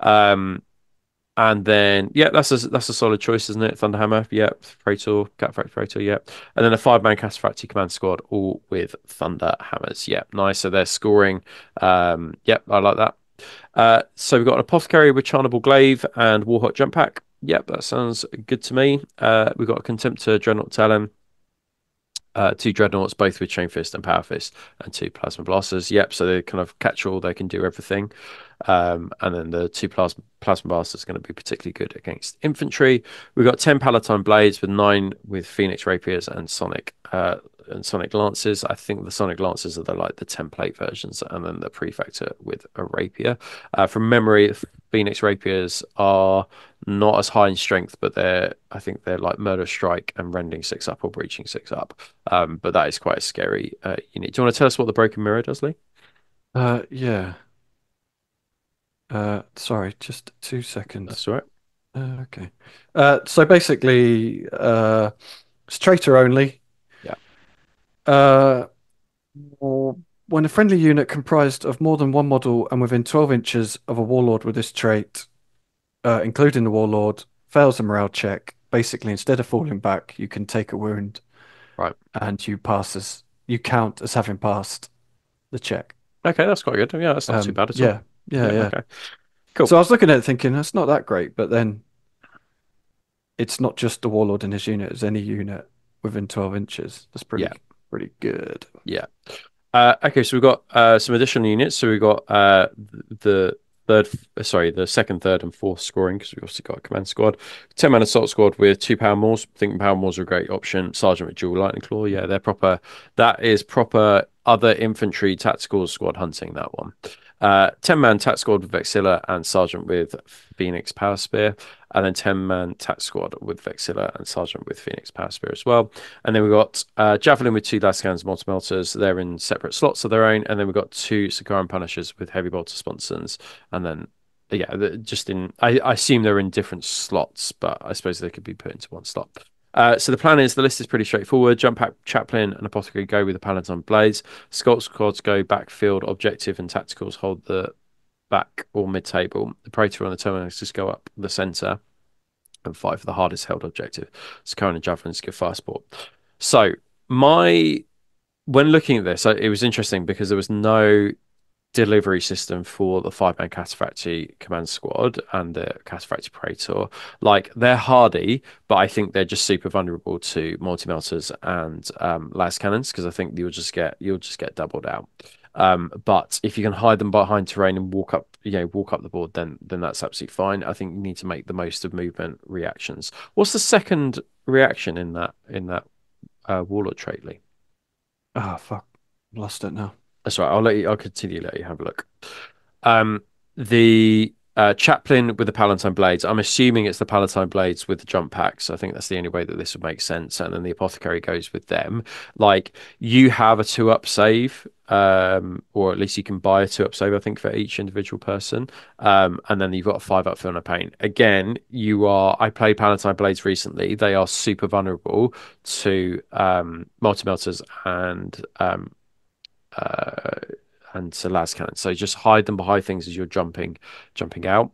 S1: Um, and then yeah, that's a solid choice, isn't it? Thunderhammer, yeah. Praetor, Cataphractii Praetor, yeah. And then a 5-man Cataphractii Command Squad, all with Thunder Hammers. Yeah, nice. So they're scoring. Yep, I like that. So we've got an Apothecary with Charnable Glaive and Warhawk Jump Pack. Yep, that sounds good to me. We've got a Contemptor Dreadnought Talon. 2 dreadnoughts, both with Chain Fist and Power Fist, and 2 plasma blasters. Yep, so they kind of catch all, they can do everything. And then the 2 plasma blasters are going to be particularly good against infantry. We've got 10 Palatine Blades with 9 with Phoenix Rapiers and Sonic and Sonic Lances. I think the Sonic Lances are the template versions, and then the Prefector with a rapier. From memory, Phoenix rapiers are not as high in strength, but I think they're like Murder Strike and Rending 6 up or Breaching 6 up. But that is quite a scary unit. Do you want to tell us what the Broken Mirror does, Lee?
S2: Yeah. Sorry, just 2 seconds.
S1: That's all right.
S2: Okay. So basically, it's traitor only.
S1: Yeah.
S2: Uh, or when a friendly unit comprised of more than one model and within 12 inches of a warlord with this trait, including the warlord, fails a morale check. Basically, instead of falling back, you can take a wound
S1: Right.
S2: and you count as having passed the check.
S1: Okay, that's quite good. Yeah, that's not too bad at all.
S2: Yeah, yeah,
S1: Yeah.
S2: yeah.
S1: Okay. Cool.
S2: So I was looking at it thinking that's not that great, but then it's not just the warlord and his unit; it's any unit within 12 inches. That's
S1: Yeah.
S2: pretty good.
S1: Yeah. Okay, so we've got some additional units. So we've got the the second, third, and fourth scoring because we've also got a command squad. 10-man assault squad with 2 power mauls. I think power mauls are a great option. Sergeant with dual lightning claw. Yeah, they're proper. That is proper other infantry tactical squad hunting, that one. 10-man tac squad with Vexilla and Sergeant with Phoenix Power Spear. And then 10-man tac squad with Vexilla and Sergeant with Phoenix Power Spear as well. And then we've got Javelin with 2 lascans, multi-melters. They're in separate slots of their own. And then we've got 2 Sakaran Punishers with heavy bolter sponsons. And then, yeah, I assume they're in different slots, but I suppose they could be put into one slot. So the plan is the list is pretty straightforward. Jump Pack, Chaplain, and Apothecary go with the Paladin Blades. Sculpt Squads go backfield, objective, and tacticals hold the back or mid table. The Praetor and the Terminus just go up the centre and fight for the hardest held objective. So Current and Javelins give fire support. So my when looking at this, it was interesting because there was no delivery system for the 5-man Cataphractii command squad and the Cataphractii Praetor. Like they're hardy, but I think they're just super vulnerable to multi-melters and las cannons because I think you'll just get doubled out. But if you can hide them behind terrain and walk up the board, then that's absolutely fine. I think you need to make the most of movement reactions. What's the second reaction in that warlord trait, Lee?
S2: Oh fuck, lost it now.
S1: That's right. I'll continue. Let you have a look. Um, the chaplain with the Palatine blades. I'm assuming it's the Palatine blades with the jump packs. I think that's the only way that this would make sense. And then the apothecary goes with them. Like you have a 2-up save, or at least you can buy a 2-up save. I think for each individual person. And then you've got a 5-up Feel No Pain. Again, I played Palatine blades recently. They are super vulnerable to multi melters uh, and to las cannons. So just hide them behind things as you're jumping out.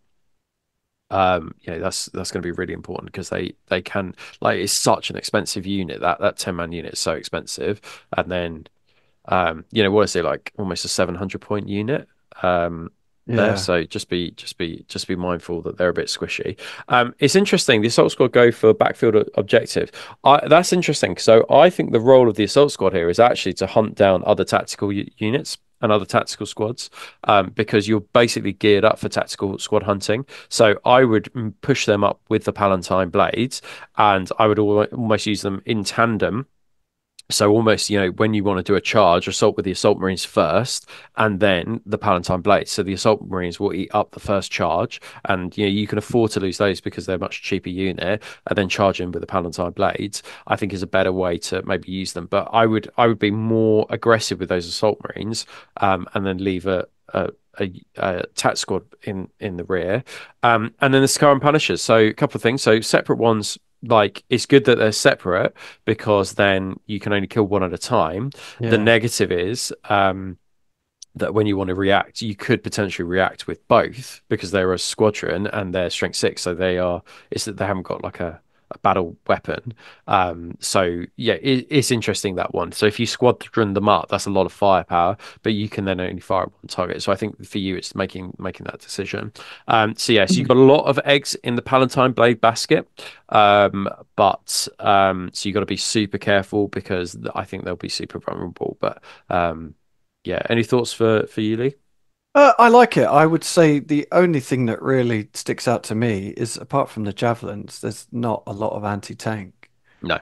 S1: That's going to be really important because they can it's such an expensive unit that 10-man unit is so expensive, and then what is it like almost a 700 point unit there.
S2: Yeah,
S1: So just be mindful that they're a bit squishy. It's interesting. The assault squad go for backfield objective. That's interesting. So I think the role of the assault squad here is actually to hunt down other tactical units and other tactical squads, because you're basically geared up for tactical squad hunting. So I would push them up with the Palatine blades, and I would almost use them in tandem. So almost, when you want to do a charge, assault with the assault marines first, and then the Palatine blades. So the assault marines will eat up the first charge, and you can afford to lose those because they're a much cheaper unit. And then charge in with the Palatine blades, I think, is a better way to maybe use them. But I would be more aggressive with those assault marines, and then leave a tat squad in the rear, and then the Sakaran Punishers. So a couple of things. So separate ones. Like it's good that they're separate because then you can only kill one at a time. The
S2: yeah,
S1: negative is that when you want to react, you could potentially react with both because they're a squadron and they're strength 6, so it's that they haven't got like a battle weapon. So yeah, it's interesting, that one. So if you squadron them up, that's a lot of firepower, but you can then only fire at one target. So I think for you, it's making that decision. So you've got a lot of eggs in the Palatine blade basket, but so you've got to be super careful because I think they'll be super vulnerable. But yeah, any thoughts for you, Lee?
S2: I like it. I would say the only thing that really sticks out to me is apart from the javelins, there's not a lot of anti-tank.
S1: No,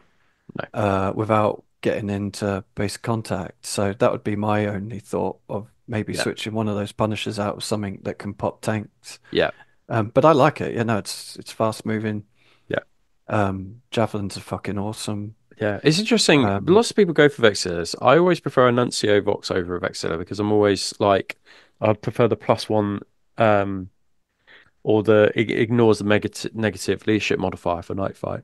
S1: no.
S2: Without getting into base contact. So that would be my only thought of maybe
S1: Yeah,
S2: switching one of those punishers out with something that can pop tanks.
S1: yeah,
S2: But I like it. You know, it's fast moving.
S1: yeah.
S2: Javelins are fucking awesome.
S1: Yeah, it's interesting.
S2: Um,
S1: Lots of people go for Vexillars. I always prefer a Nuncio Vox over a Vexillar because I'm always like, I prefer the +1 um, or ignores the negative leadership modifier for Night Fight.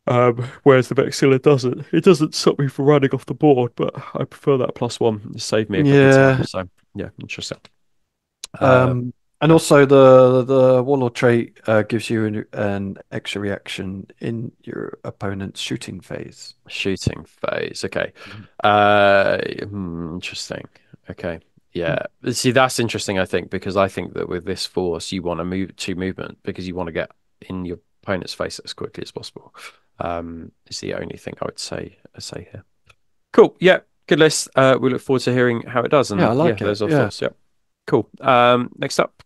S1: Whereas the Vexilla doesn't. It doesn't stop me from running off the board, but I prefer that +1. It saved me a couple of
S2: yeah.
S1: times. So yeah, interesting.
S2: Um, and
S1: Yeah,
S2: also the Warlord trait gives you an extra reaction in your opponent's shooting phase.
S1: shooting phase. Okay.
S2: Mhm.
S1: Interesting. Okay. Yeah. See, that's interesting, I think, because I think that with this force, you want to move to movement because you want to get in your opponent's face as quickly as possible. Is the only thing I would say here. Cool. Yeah. Good list. We look forward to hearing how it does.
S2: Yeah, I
S1: And yeah,
S2: like it.
S1: there's our
S2: Yeah.
S1: thoughts. Yeah. Cool. Next up.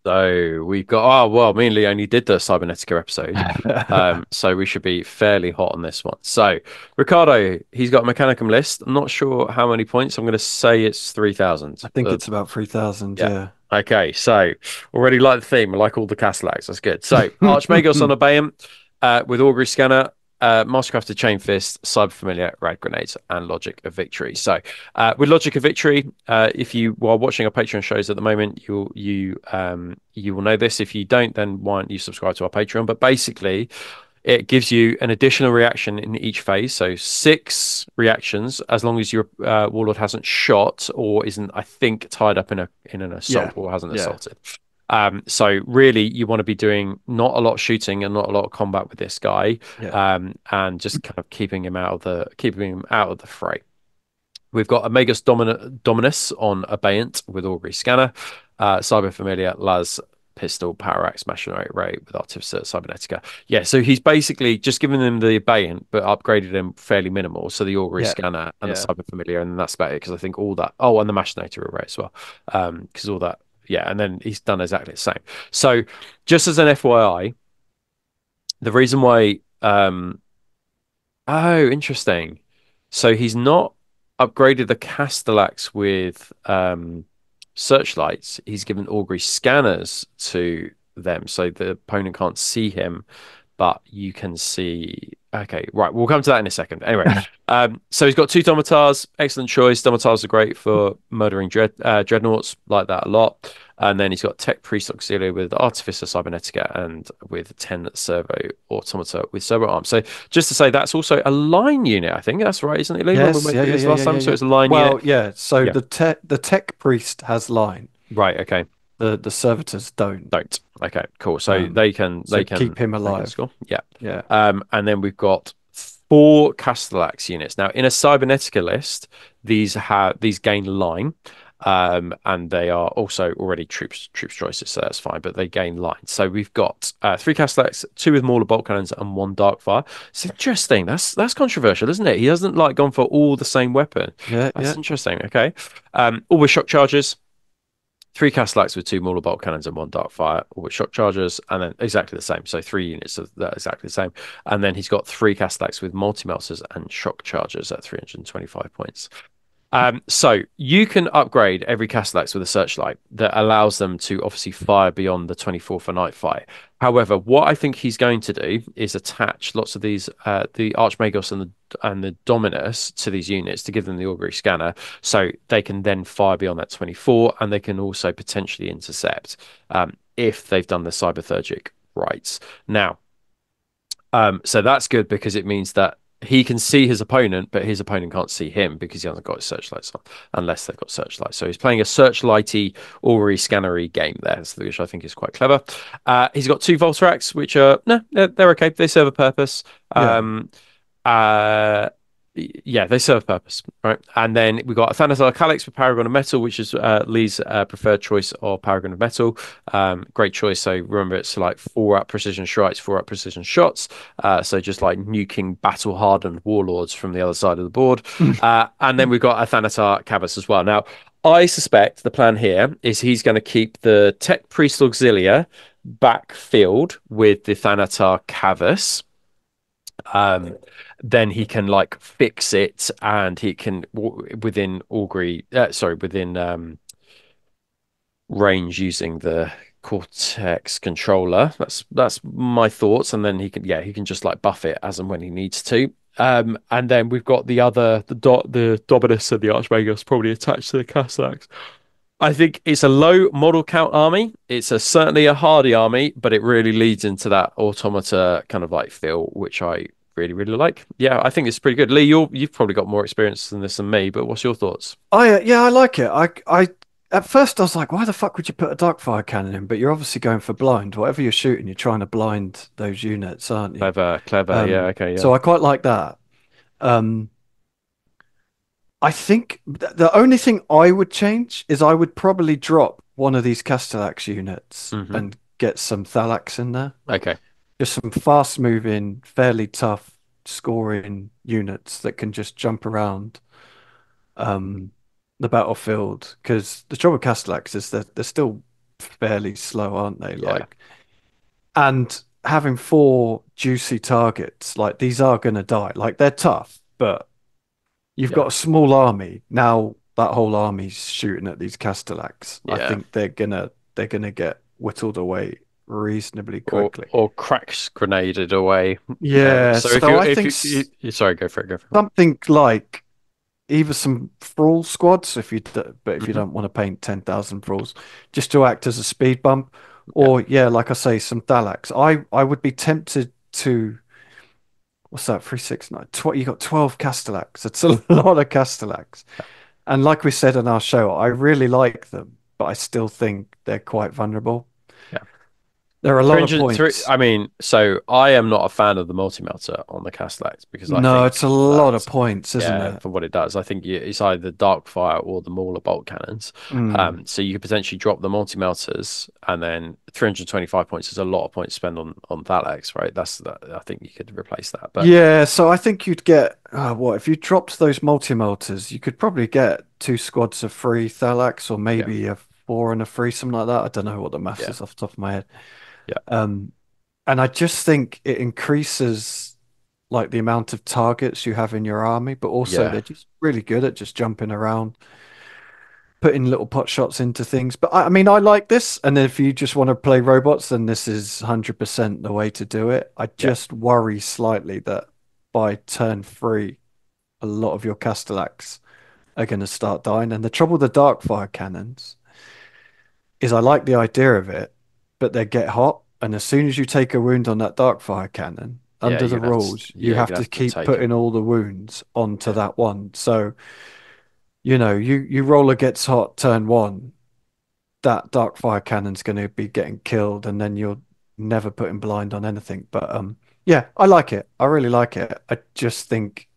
S1: So we've got, oh, well, me and Lee only did the Cybernetica episode. So we should be fairly hot on this one. So Ricardo, he's got a Mechanicum list. I'm not sure how many points. I'm going to say it's 3,000.
S2: I think it's about 3,000.
S1: Yeah.
S2: Yeah.
S1: Okay, so already like the theme. I like all the Castellax. That's good. So Archmagos on Abeyant with Augury Scanner, Mastercrafted Chain Fist, Cyber Familiar, Rad Grenades, and Logic of Victory. So with Logic of Victory, if you are watching our Patreon shows at the moment, you will know this. If you don't, then why don't you subscribe to our Patreon? But basically, it gives you an additional reaction in each phase, so 6 reactions, as long as your warlord hasn't shot or isn't, I think, tied up in an
S2: Yeah.
S1: assault or hasn't
S2: Yeah.
S1: assaulted. So really, you want to be doing not a lot of shooting and not a lot of combat with this guy,
S2: Yeah.
S1: and just kind of keeping him out of the fray. We've got Amegus Dominus on Abeyant with Augury Scanner, Cyber Familiar, Las Pistol, Power Axe, Machinate Ray with Artificer, Cybernetica. Yeah, so he's basically just given them the Abeyant, but upgraded him fairly minimal. So the Augury
S2: Yeah.
S1: Scanner and the
S2: Yeah.
S1: Cyber Familiar, and that's about it. Because I think all that. Oh, and the Machinator Array as well. Because all that. Yeah, and then he's done exactly the same. So just as an FYI, the reason why oh, interesting. So he's not upgraded the Castellax with searchlights. He's given Augury scanners to them, so the opponent can't see him, but you can see. Okay, right. We'll come to that in a second. Anyway, so he's got 2 Domitars. Excellent choice. Domitars are great for murdering dreadnoughts. Like that a lot. And then he's got Tech Priest Auxiliary with Artificer Cybernetica and with 10 Servo Automata with Servo Arms. So just to say, that's also a line unit. I think that's right, isn't it, Lee? When we
S2: Yes.
S1: went
S2: Yeah.
S1: through
S2: Yeah.
S1: this
S2: Yeah.
S1: last
S2: Yeah. Yeah.
S1: time, so
S2: Yeah.
S1: it's a line unit.
S2: Well, yeah. So
S1: Yeah.
S2: the tech priest has line.
S1: Right. Okay.
S2: The servitors don't.
S1: Don't. Okay. Cool. So
S2: Um, so
S1: they can
S2: keep him
S1: they can
S2: alive.
S1: score. Yeah.
S2: Yeah.
S1: And then we've got 4 Castellax units. Now, in a Cybernetica list, these gain line, and they are also already troops choices, so that's fine. But they gain line. So we've got 3 Castellax, 2 with Mauler bolt cannons, and 1 Darkfire. It's interesting. That's controversial, isn't it? He hasn't like gone for all the same weapon.
S2: Yeah.
S1: That's
S2: Yeah.
S1: interesting. Okay. All with shock charges. 3 Castellax with 2 Mauler bolt cannons and 1 Darkfire, all with shock chargers, and then exactly the same. So 3 units of that exactly the same. And then he's got 3 Castellax with multi-melters and shock chargers at 325 points. So you can upgrade every Castellax with a searchlight that allows them to obviously fire beyond the 24 for night fight. However, what I think he's going to do is attach lots of these, the Archmagos and the Dominus to these units to give them the Augury Scanner, so they can then fire beyond that 24, and they can also potentially intercept if they've done the Cyberthurgic rights. Now, so that's good because it means that he can see his opponent, but his opponent can't see him because he hasn't got his searchlights on, unless they've got searchlights. So he's playing a searchlighty, Augury scannery game there, which I think is quite clever. He's got 2 Voltrax, which are no, they're okay. They serve a purpose.
S2: Yeah.
S1: Uh, yeah, they serve a purpose, right? And then we've got a Thanatar Calyx for Paragon of Metal, which is Lee's preferred choice of Paragon of Metal. Great choice. So remember, it's like 4-up precision strikes, 4-up precision shots. So just like nuking battle-hardened warlords from the other side of the board. And then we've got a Thanatar Cavus as well. Now, I suspect the plan here is he's going to keep the Tech Priest Auxilia backfield with the Thanatar Cavus. um, then he can like fix it, and he can within augury, sorry, within range using the Cortex controller. That's my thoughts, and then he can just like buff it as and when he needs to. And then we've got the Dominus and the Archmagus probably attached to the Castellax. I think it's a low model count army. It's certainly a hardy army, but it really leads into that automata kind of like feel, which I really, really like. Yeah, I think it's pretty good. Lee, you've probably got more experience than this than me, but what's your thoughts?
S2: Yeah, I like it. I at first I was like, why the fuck would you put a darkfire cannon in? But you're obviously going for blind. Whatever you're shooting, you're trying to blind those units, aren't you?
S1: Clever, clever. Yeah, okay, yeah.
S2: So I quite like that. Um, I think the only thing I would change is I would probably drop one of these Castellax units
S1: Hmm.
S2: and get some Thalax in there.
S1: Okay.
S2: Just some fast moving, fairly tough scoring units that can just jump around um, the battlefield. Because the trouble with Castellax is that they're still fairly slow, aren't they?
S1: Yeah,
S2: And having four juicy targets, like these are gonna die. Like they're tough, but you've
S1: yeah,
S2: got a small army. Now that whole army's shooting at these Castellax. I
S1: yeah.
S2: think they're gonna get whittled away reasonably
S1: Or
S2: quickly.
S1: cracks grenaded away. Yeah.
S2: Yeah,
S1: So
S2: so I
S1: if
S2: think
S1: sorry, go for it, go for it.
S2: something like either some Thrall squads, but if you
S1: Hmm.
S2: don't want to paint 10,000 Thralls, just to act as a speed bump,
S1: Yeah,
S2: or yeah, like I say, some Thalax. I would be tempted to what's that? 369. You got 12 Castellax. It's a lot of Castellax. And like we said in our show, I really like them, but I still think they're quite vulnerable.
S1: yeah.
S2: There are a lot of
S1: 300,
S2: points.
S1: I mean, so I am not a fan of the multi-melter on the Castellax because I
S2: No, it's
S1: think
S2: a lot of
S1: that,
S2: points, isn't
S1: yeah,
S2: it?
S1: for what it does, I think it's either dark fire or the Mauler bolt cannons.
S2: Mm.
S1: So you could potentially drop the multi-melters, and then 325 points is a lot of points to spend on Thalax, right? That's that. I think you could replace that, but
S2: Yeah, so I think you'd get what if you dropped those multi-melters, you could probably get two squads of free Thalax or
S1: yeah,
S2: maybe a four and a free, something like that. I don't know what the maths
S1: yeah,
S2: is off the top of my head.
S1: yeah,
S2: Um, and I just think it increases like the amount of targets you have in your army, but also
S1: yeah,
S2: they're just really good at just jumping around, putting little pot shots into things. But I mean, I like this. And then if you just want to play robots, then this is 100% the way to do it. I
S1: yeah,
S2: just worry slightly that by turn three, a lot of your Castellax are going to start dying. And the trouble with the Darkfire cannons is I like the idea of it, but they get hot. And as soon as you take a wound on that Darkfire cannon,
S1: yeah.
S2: under the rules, you
S1: You're
S2: have
S1: gonna
S2: to
S1: have to
S2: keep
S1: take
S2: putting
S1: them.
S2: all the wounds onto
S1: Yeah,
S2: that one. So, you roller gets hot turn one, that Darkfire cannon's going to be getting killed, and then you're never putting blind on anything. But yeah, I like it. I really like it. I just think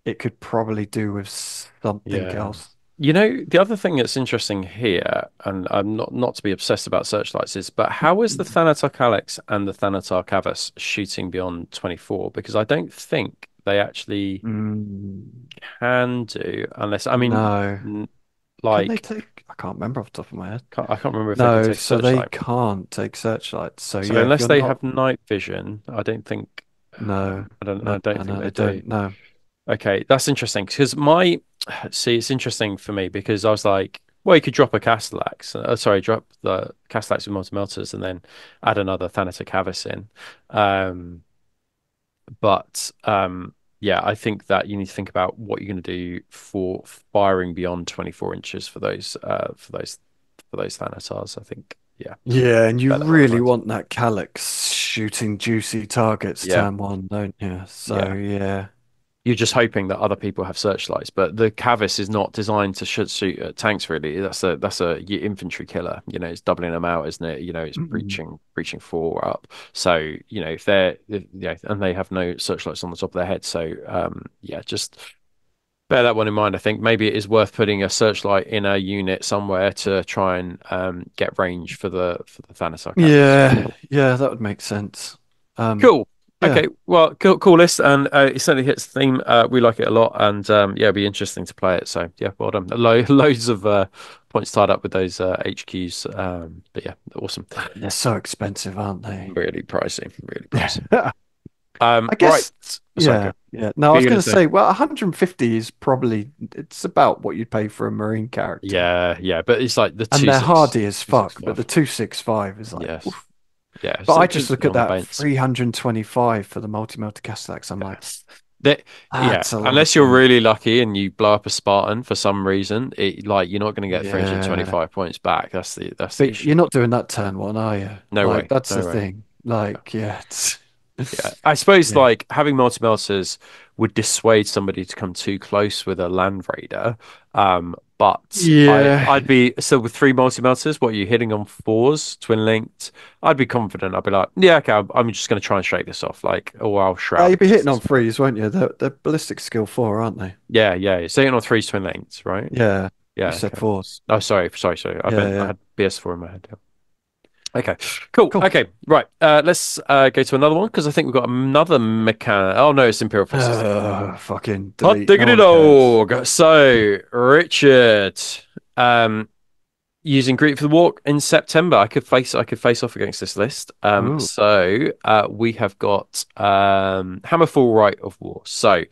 S2: it could probably do with something
S1: yeah.
S2: else.
S1: You know, the other thing that's interesting here, and I'm not to be obsessed about searchlights, is but how is the Thanatar Calyx and the Thanatar Cavus shooting beyond 24? Because I don't think they actually
S2: Mm,
S1: can do, unless I mean,
S2: no. Can they
S1: like
S2: take? I can't remember off the top of my head.
S1: I can't remember if they can
S2: No,
S1: take
S2: so they
S1: searchlight.
S2: can't take searchlights. So
S1: So
S2: yeah, if
S1: unless
S2: you're
S1: they
S2: not,
S1: have night vision, I don't think
S2: no,
S1: I
S2: no,
S1: don't
S2: no,
S1: think
S2: no,
S1: they
S2: they
S1: do.
S2: don't. No.
S1: Okay, that's interesting because my see, it's interesting for me because I was like, well, you could drop a Castellax, sorry, drop the Castellax with multi melters and then add another Thanatic Cavus in. Um, but yeah, I think that you need to think about what you're going to do for firing beyond 24 inches for those Thanatars. I think, yeah,
S2: Yeah, and you
S1: bear that one in
S2: really
S1: mind.
S2: want that calyx shooting juicy targets
S1: Yeah,
S2: turn one, don't you? So
S1: yeah.
S2: yeah.
S1: You're just hoping that other people have searchlights, but the Cavis is not designed to shoot at tanks. Really, that's a infantry killer. You know, it's doubling them out, isn't it? You know, it's
S2: Mm.
S1: breaching four up. So you know, if they're yeah, and they have no searchlights on the top of their head. So yeah, just bear that one in mind. I think maybe it is worth putting a searchlight in a unit somewhere to try and get range for the Thanos Cavus.
S2: Yeah, yeah, that would make sense. Um,
S1: Cool.
S2: yeah.
S1: Okay. Well, cool list, and it certainly hits the theme. We like it a lot, and yeah, it'll be interesting to play it. So yeah, well done. Loads of points tied up with those HQs. But yeah, awesome.
S2: They're so expensive, aren't they?
S1: Really pricey. Really pricey.
S2: I
S1: Right.
S2: guess,
S1: Sorry, go.
S2: yeah, yeah. No, I
S1: What are
S2: was
S1: you
S2: going
S1: gonna
S2: to
S1: say?
S2: say, well, 150 is probably it's about what you'd pay for a marine character,
S1: Yeah, yeah, but it's like the
S2: and
S1: two
S2: they're
S1: six
S2: hardy as
S1: two six
S2: fuck. But the
S1: five.
S2: 265 is like,
S1: Yes.
S2: oof.
S1: Yeah.
S2: But
S1: So
S2: I
S1: because
S2: just look at
S1: on the
S2: that
S1: bench.
S2: 325 for the multi-melta Castellax. I'm like,
S1: That yeah,
S2: that's a lot of
S1: unless you're
S2: points.
S1: really lucky and you blow up a Spartan for some reason, it like you're not going to get
S2: Yeah,
S1: 325 points back. That's the
S2: but
S1: issue.
S2: you're not doing that turn one, are you?
S1: No
S2: Like,
S1: way,
S2: that's the
S1: no way.
S2: thing. Like, yeah, it's
S1: Yeah, I suppose
S2: yeah,
S1: like having multi-melters would dissuade somebody to come too close with a land raider. But
S2: yeah.
S1: I'd be still with three multi-melters. What are you hitting on fours, twin linked? I'd be confident. I'd be like, yeah, okay, I'm just going to try and shake this off, like, or I'll shroud
S2: You'd be
S1: against
S2: hitting on
S1: this. Whatever.
S2: threes, won't you? They're ballistic skill four, aren't they?
S1: Yeah, yeah. Saying on threes, twin linked, right?
S2: Yeah, you
S1: Yeah,
S2: said
S1: okay.
S2: fours.
S1: Oh, sorry.
S2: Yeah,
S1: I
S2: yeah.
S1: had BS4 in my head. Yeah. Okay, cool.
S2: Cool.
S1: Okay, right. Let's go to another one because I think we've got another mechanic. Oh no, it's Imperial Fist, isn't it?
S2: Fucking
S1: Hot
S2: delete. No
S1: diggity
S2: one cares.
S1: dog. So, Richard, um, using Greet for the Walk in September, I could face off against this list.
S2: Ooh.
S1: We have got Hammerfall Rite of War. So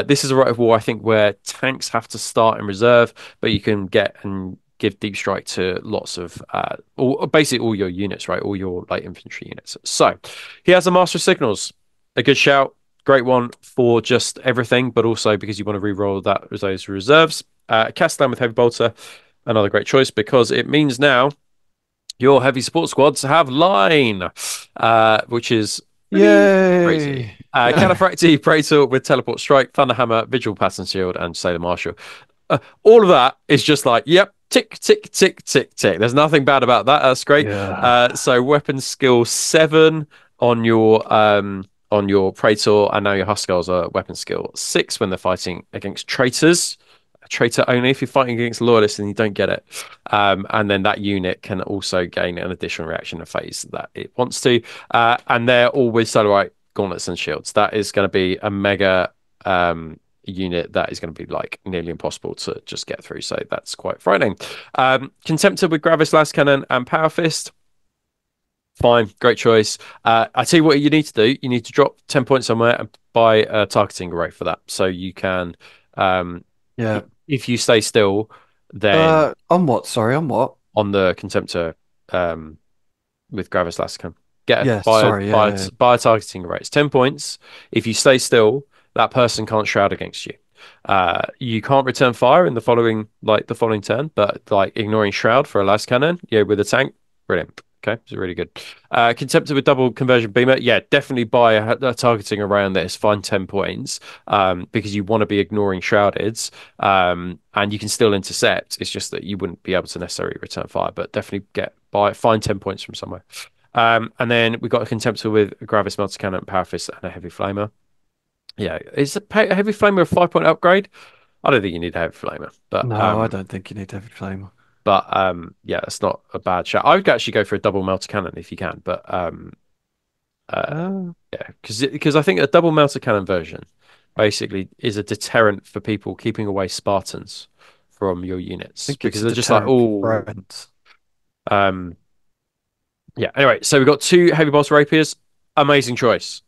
S1: this is a Rite of War I think where tanks have to start in reserve, but you can get and give deep strike to lots of basically all your units, right? All your light infantry units. So he has a Master of Signals, a good shout. Great one for just everything, but also because you want to re-roll those reserves. Castellan with Heavy Bolter, another great choice because it means now your heavy support squads have line, which is pretty crazy.
S2: Yay.
S1: Cataphracti, Praetor with Teleport Strike, Thunderhammer, Vigil Pattern Shield, and Sailor Marshal. All of that is just like, yep, tick, tick, tick, tick, tick. There's nothing bad about that. That's great.
S2: Yeah.
S1: So weapon skill 7 on your Praetor, and now your Huskars are weapon skill 6 when they're fighting against traitors. A traitor only. If you're fighting against loyalists and you don't get it, and then that unit can also gain an additional reaction and phase that it wants to. And they're always Solarite gauntlets and shields. That is going to be a mega unit that is going to be like nearly impossible to just get through. So that's quite frightening. Contemptor with Gravis Last Cannon and Power Fist. Fine, great choice. I tell you what you need to do. You need to drop 10 points somewhere and buy a targeting array for that. So you can,
S2: Yeah.
S1: if you stay still, then
S2: On what? Sorry, on what?
S1: on the Contemptor um, with Gravis Lascam.
S2: Yeah, sorry. Yeah, yeah,
S1: Buy a targeting array. It's 10 points. If you stay still, that person can't shroud against you. You can't return fire in the following turn, but like ignoring shroud for a last cannon, yeah, with a tank, brilliant. Okay, it's really good. Contemptor with double conversion beamer, yeah, definitely buy a targeting around this. Find 10 points, because you want to be ignoring shrouded, and you can still intercept. It's just that you wouldn't be able to necessarily return fire, but definitely find 10 points from somewhere. And then we've got a Contemptor with a Gravis Melter Cannon, Power Fist, and a Heavy Flamer. Yeah, is a Heavy Flamer a 5 point upgrade? I don't think you need a Heavy Flamer,
S2: no, I don't think you need heavy flame.
S1: yeah, it's not a bad shot. I would actually go for a double melter cannon if you can, but uh,
S2: I
S1: yeah, because I think a double melter cannon version basically is a deterrent for people keeping away Spartans from your units
S2: think it's
S1: because
S2: a
S1: they're just like,
S2: deterrent for
S1: oh,
S2: friends.
S1: um, yeah. Anyway, so we've got two heavy boss rapiers. Amazing choice,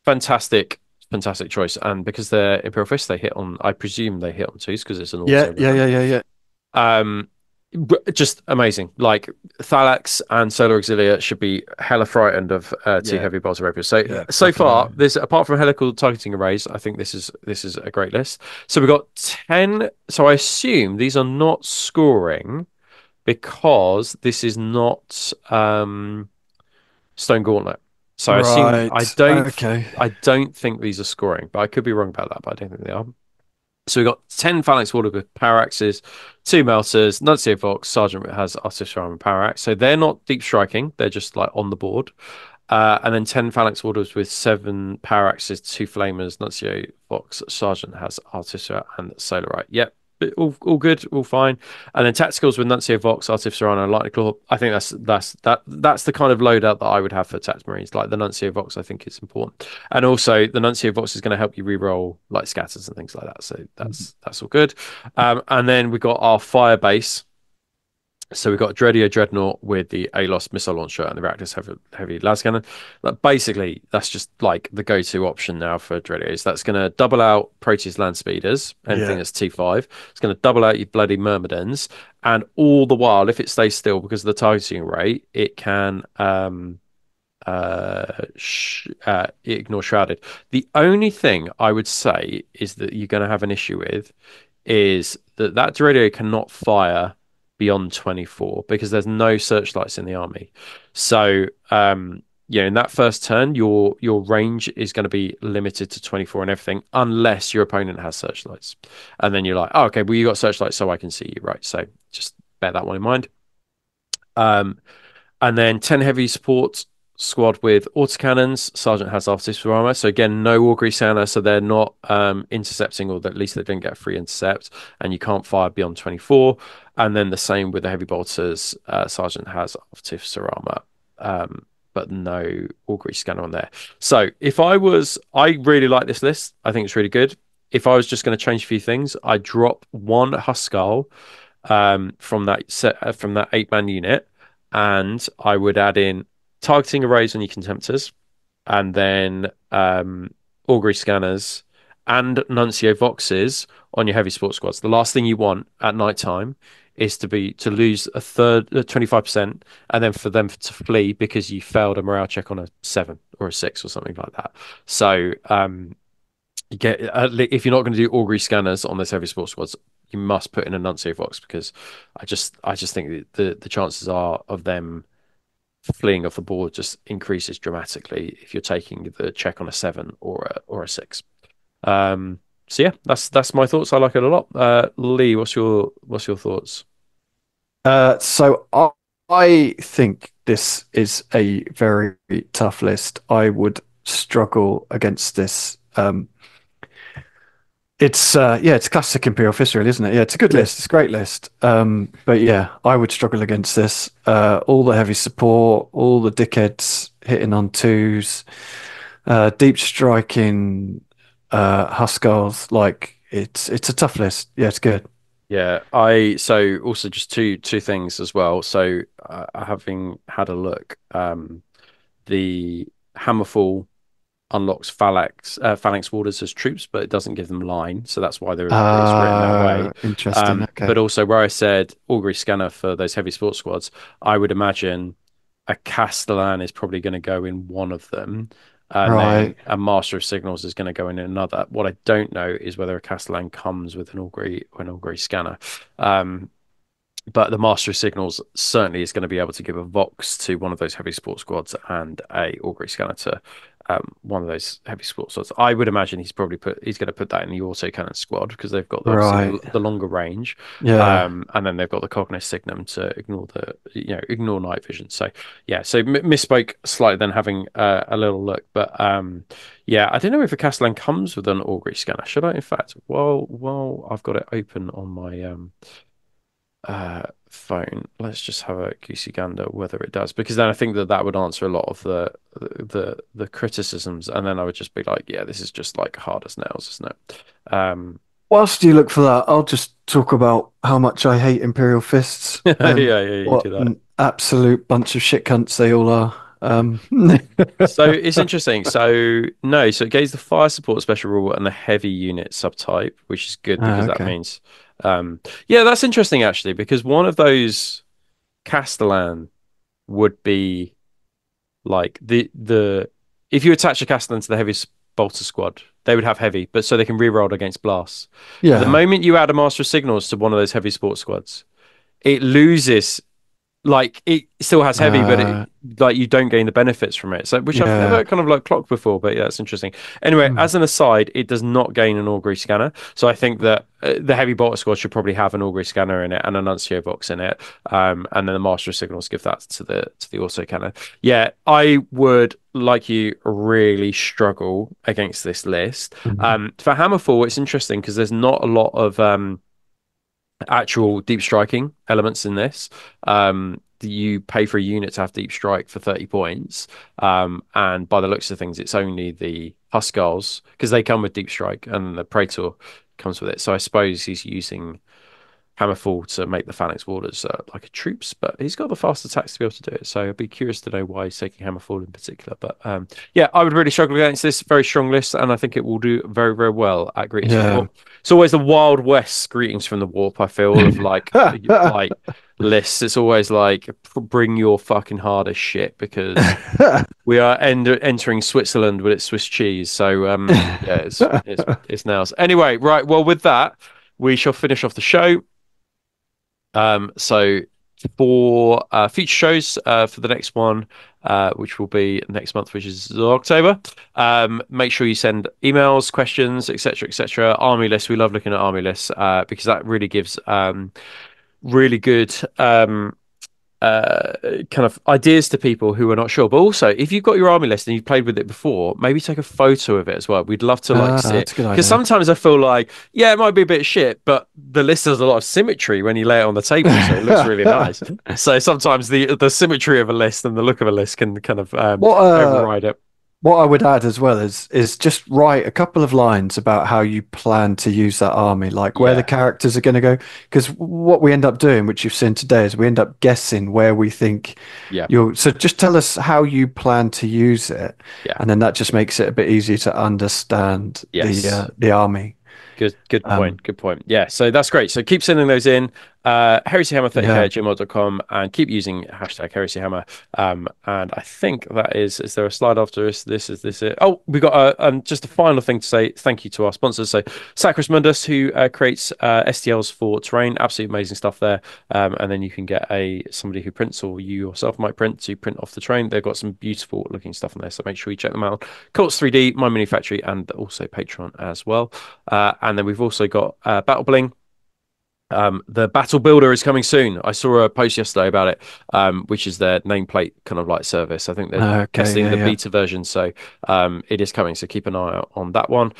S1: fantastic, fantastic choice, and because they're Imperial Fist, they hit on. I presume they hit on twos because it's an
S2: Yeah,
S1: auto
S2: yeah,
S1: run.
S2: yeah, yeah, yeah.
S1: Um, just amazing. Like Thalax and Solar Auxilia should be hella frightened of two
S2: Yeah,
S1: heavy bolter rapiers. So
S2: yeah,
S1: so
S2: fucking
S1: far,
S2: hell.
S1: this apart from helical targeting arrays, I think this is a great list. So we've got 10. So I assume these are not scoring because this is not Stone Gauntlet. So I assume
S2: Right. Okay.
S1: I don't think these are scoring, but I could be wrong about that, but I don't think they are. So we've got 10 Phalanx Warders with power axes, 2 Melters, Nuncio Fox, Sergeant has Artificer Armor and Power Axe. So they're not deep striking, they're just like on the board. And then 10 Phalanx Warders with 7 Power Axes, 2 Flamers, Nuncio Fox, Sergeant has Artificer and Solarite. Yep, all good, all fine. And then Tacticals with Nuncio Vox, Artificer Armor, and Lightning Claw. I think that's the kind of loadout that I would have for Tact Marines. Like the Nuncio Vox, I think is important. And also the Nuncio Vox is going to help you re-roll like scatters and things like that. So
S2: Mhm.
S1: that's all good. And then we got our fire base. So we've got Dreadio Dreadnought with the ALOS missile launcher and the Reactor's heavy las cannon. Like basically, that's just like the go-to option now for Dreadios. That's going to double out Proteus land speeders, anything
S2: Yeah.
S1: that's T5. It's going to double out your bloody Myrmidons, and all the while, if it stays still because of the targeting rate, it can ignore shrouded. The only thing I would say is that you're going to have an issue with is that radio cannot fire beyond 24 because there's no searchlights in the army. So in that first turn, your range is going to be limited to 24 and everything, unless your opponent has searchlights. And then you're like, oh, okay, well you got searchlights, so I can see you, right? So just bear that one in mind. Um, and then 10 heavy support squad with autocannons. Sergeant has artificial armor. So again, no augury scanner. So they're not intercepting, or at least they didn't get a free intercept. And you can't fire beyond 24. And then the same with the heavy bolters. Sergeant has artificial armor. But no augury scanner on there. So I really like this list. I think it's really good. If I was just going to change a few things, I'd drop one Huskarl from that 8-man unit, and I would add in targeting arrays on your contemptors, and then augury scanners and nuncio voxes on your heavy sports squads. The last thing you want at night time is to lose a third, 25%, and then for them to flee because you failed a morale check on a 7 or a 6 or something like that. So you get if you're not going to do augury scanners on those heavy sports squads, you must put in a nuncio vox, because I just think the chances are of them fleeing off the board just increases dramatically if you're taking the check on a 7 or a 6. So yeah, that's my thoughts. I like it a lot. Lee, what's your thoughts?
S2: So I think this is a very tough list. I would struggle against this. It's classic Imperial Fist, really, isn't it? Yeah, it's a good
S1: Yeah.
S2: list. It's a great list. But yeah, I would struggle against this. All the heavy support, all the dickheads hitting on twos, deep striking, Huskars. Like it's a tough list. Yeah, it's good.
S1: Yeah, I so also just two things as well. So having had a look, the Hammerfall unlocks phalanx warders as troops, but it doesn't give them line, so that's why it's written that way.
S2: Interesting.
S1: But
S2: Okay.
S1: also where I said augury scanner for those heavy sports squads, I would imagine a Castellan is probably going to go in one of them, and then
S2: Right.
S1: a Master of Signals is going to go in another. What I don't know is whether a Castellan comes with an augury scanner. Um, but the Master of Signals certainly is going to be able to give a Vox to one of those heavy sports squads and a augury scanner to one of those heavy sports squads. I would imagine he's going to put that in the autocannon squad because they've got obviously
S2: Right.
S1: the longer range,
S2: Yeah.
S1: and then they've got the Cognis Signum to ignore night vision. So yeah, so misspoke slightly then having a little look, but yeah, I don't know if a Castellan comes with an augury scanner. Should I? In fact, while I've got it open on my phone. Let's just have a goosey gander whether it does, because then I think that would answer a lot of the criticisms, and then I would just be like, yeah, this is just like hard as nails, isn't it?
S2: Whilst you look for that, I'll just talk about how much I hate Imperial Fists
S1: Yeah,
S2: and
S1: yeah, you
S2: what
S1: do that.
S2: an absolute bunch of shit cunts they all are.
S1: So it's interesting. So no, so it gave the fire support special rule and the heavy unit subtype, which is good because that
S2: Okay.
S1: means, yeah, that's interesting actually, because one of those Castellan would be like the if you attach a Castellan to the heavy bolter squad, they would have heavy, but so they can reroll against blasts. But the
S2: Yeah.
S1: moment you add a Master of Signals to one of those heavy sports squads, it loses, like it still has heavy, but
S2: Uh,
S1: like you don't gain the benefits from it. So which I've
S2: yeah.
S1: never kind of like clocked before, but yeah, that's interesting. Anyway,
S2: Hmm.
S1: as an aside, it does not gain an augury scanner, so I think that the heavy bolter squad should probably have an augury scanner in it and a nuncio vox in it, and then the Master of Signals give that to the auto cannon. Yeah, I would like you really struggle against this list.
S2: Mhm.
S1: For Hammerfall, it's interesting because there's not a lot of actual deep striking elements in this. You pay for a unit to have deep strike for 30 points. And by the looks of things, it's only the Huskarls because they come with deep strike and the Praetor comes with it. So I suppose he's using Hammerfall to make the phalanx warders like a troops, but he's got the fast attacks to be able to do it. So I'd be curious to know why he's taking Hammerfall in particular. But yeah, I would really struggle against this very strong list, and I think it will do very, very well at Greetings from the
S2: Yeah.
S1: Warp. It's always the Wild West Greetings from the Warp, I feel, of like lists. It's always like bring your fucking hardest shit because we are entering Switzerland with its Swiss cheese. So yeah, it's nails. Anyway, right. Well, with that, we shall finish off the show. So for future shows, for the next one, which will be next month, which is October, make sure you send emails, questions, etc., etc. Army lists. We love looking at army lists because that really gives really good kind of ideas to people who are not sure. But also, if you've got your army list and you've played with it before, maybe take a photo of it as well. We'd love to like see it
S2: That's a good
S1: because
S2: idea.
S1: sometimes I feel like, yeah, it might be a bit shit, but the list has a lot of symmetry when you lay it on the table, so it looks really nice. So sometimes the symmetry of a list and the look of a list can kind of
S2: What
S1: override it.
S2: what I would add as well is just write a couple of lines about how you plan to use that army, like where the
S1: Yeah,
S2: characters are going to go. Because what we end up doing, which you've seen today, is we end up guessing where we think
S1: yeah,
S2: you'll. So just tell us how you plan to use it,
S1: yeah.
S2: and then that just makes it a bit easier to understand
S1: Yes.
S2: the army.
S1: Good
S2: Um,
S1: point. Good point. Yeah, so that's great. So keep sending those in. Heresyhammer30k
S2: yeah.
S1: at gmail.com and keep using hashtag heresyhammer. And I think that is there a slide after this? Is this it? Oh, we got just a final thing to say. Thank you to our sponsors. So Sacrus Mundus, who creates STLs for terrain. Absolutely amazing stuff there. And then you can get somebody who prints, or you yourself might print to print off the terrain. They've got some beautiful looking stuff on there. So make sure you check them out. Cults 3D, My Mini Factory, and also Patreon as well. And then we've also got Battle Bling. The Battle Builder is coming soon. I saw a post yesterday about it, which is their nameplate kind of like service. I think they're
S2: Okay.
S1: testing
S2: Yeah.
S1: the
S2: Yeah.
S1: beta version, so it is coming. So keep an eye out on that one.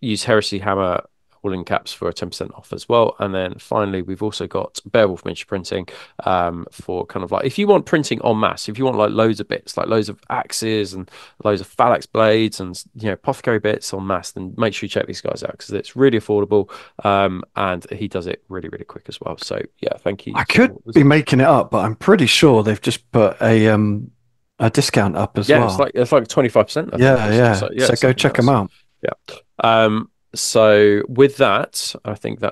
S1: Use Heresy Hammer all in caps for a 10% off as well. And then finally, we've also got Beowulf Miniature Printing for kind of like if you want printing en masse, if you want like loads of bits, like loads of axes and loads of phalanx blades and apothecary bits en masse, then make sure you check these guys out because it's really affordable and he does it really, really quick as well. So yeah, thank you
S2: I
S1: to
S2: could
S1: all those
S2: be
S1: guys.
S2: making it up, but I'm pretty sure they've just put a discount up as
S1: Yeah,
S2: well.
S1: it's like 25%, I think.
S2: Yeah. Yeah.
S1: So yeah,
S2: So
S1: it's
S2: go
S1: something
S2: check them
S1: else.
S2: out.
S1: Yeah. So with that, I think I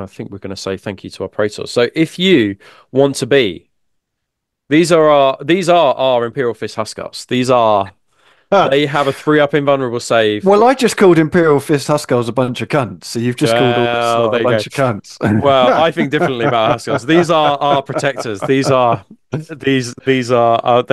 S1: think we're going to say thank you to our Praetors. So if you want to be, these are our Imperial Fist Huskarls. They have a 3-up invulnerable save.
S2: Well, I just called Imperial Fist Huskarls a bunch of cunts, so you've just called all this
S1: Well,
S2: lot a
S1: there you go.
S2: bunch of cunts.
S1: Well, I think differently about Huskarls. These are our protectors. These are they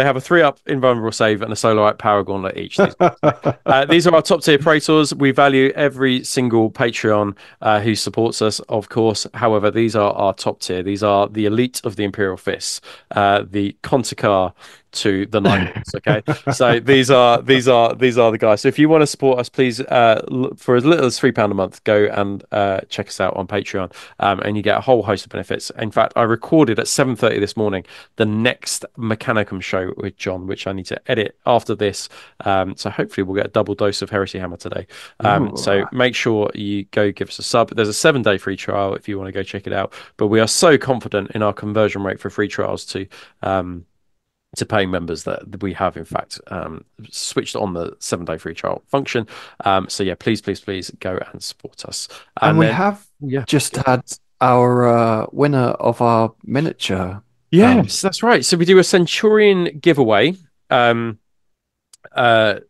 S1: have a 3-up invulnerable save and a Solarite power gauntlet each. These are our top tier Praetors. We value every single Patreon who supports us, of course. However, these are our top tier. These are the elite of the Imperial Fists, the Contakar to the Nightlords. Okay, so these are the guys. So if you want to support us, please, for as little as £3 a month, go and check us out on Patreon, and you get a whole host of benefits. In fact, I recorded at 7:30 this morning the next Mechanicum show with John, which I need to edit after this. So hopefully we'll get a double dose of Heresy Hammer today.
S2: Ooh.
S1: So make sure you go give us a sub. There's a 7-day free trial if you want to go check it out. But we are so confident in our conversion rate for free trials to paying members that we have in fact switched on the 7-day free trial function. So yeah, please go and support us.
S2: And
S1: And
S2: we
S1: then
S2: have
S1: yeah,
S2: just had our winner of our miniature.
S1: yes, that's right. So we do a Centurion giveaway. Um, uh,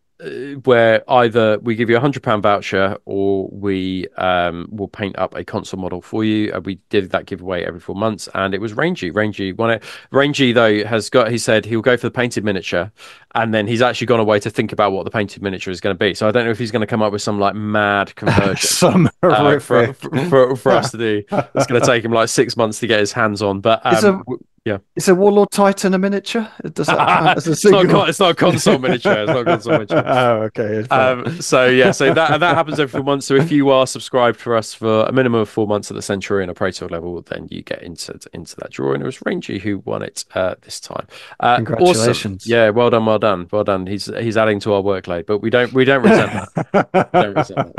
S1: where either we give you £100 voucher or we will paint up a console model for you. We did that giveaway every 4 months, and it was Rangy. Rangy won it. Rangy though he said he'll go for the painted miniature, and then he's actually gone away to think about what the painted miniature is going to be. So I don't know if he's going to come up with some like mad conversion
S2: Some horrific.
S1: for us to do. It's going to take him like 6 months to get his hands on, but
S2: Is a
S1: Yeah.
S2: Is a Warlord Titan a miniature? Does that count as a single?
S1: It's not a console miniature. It's not a console miniature.
S2: Oh, okay, fair.
S1: So yeah, so that happens every 4 months. So if you are subscribed for us for a minimum of 4 months at the Centurion or Pro Tour level, then you get into that drawing. It was Rangy who won it this time. Awesome.
S2: Congratulations.
S1: Yeah, well done, well done, well done. He's adding to our workload, but we don't resent that. We don't resent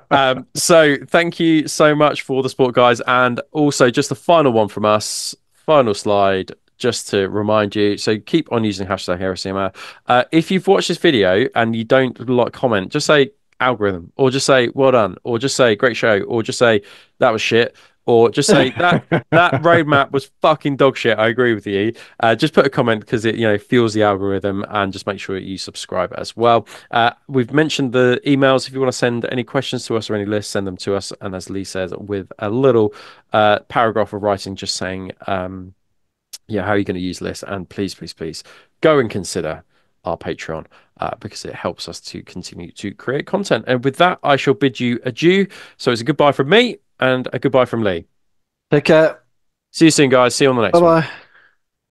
S1: that. So thank you so much for the support, guys, and also just the final one from us, final slide. Just to remind you, so keep on using hashtag Heresy. If you've watched this video and you don't like comment, just say algorithm, or just say well done, or just say great show, or just say that was shit, or just say that roadmap was fucking dog shit. I agree with you. Just put a comment because it fuels the algorithm, and just make sure you subscribe as well. We've mentioned the emails. If you want to send any questions to us or any lists, send them to us. And as Lee says, with a little paragraph of writing, just saying. How are you going to use this? And please, please, please go and consider our Patreon because it helps us to continue to create content. And with that, I shall bid you adieu. So it's a goodbye from me and a goodbye from Lee.
S2: Take care.
S1: See you soon, guys. See you on the next one.
S2: Bye-bye.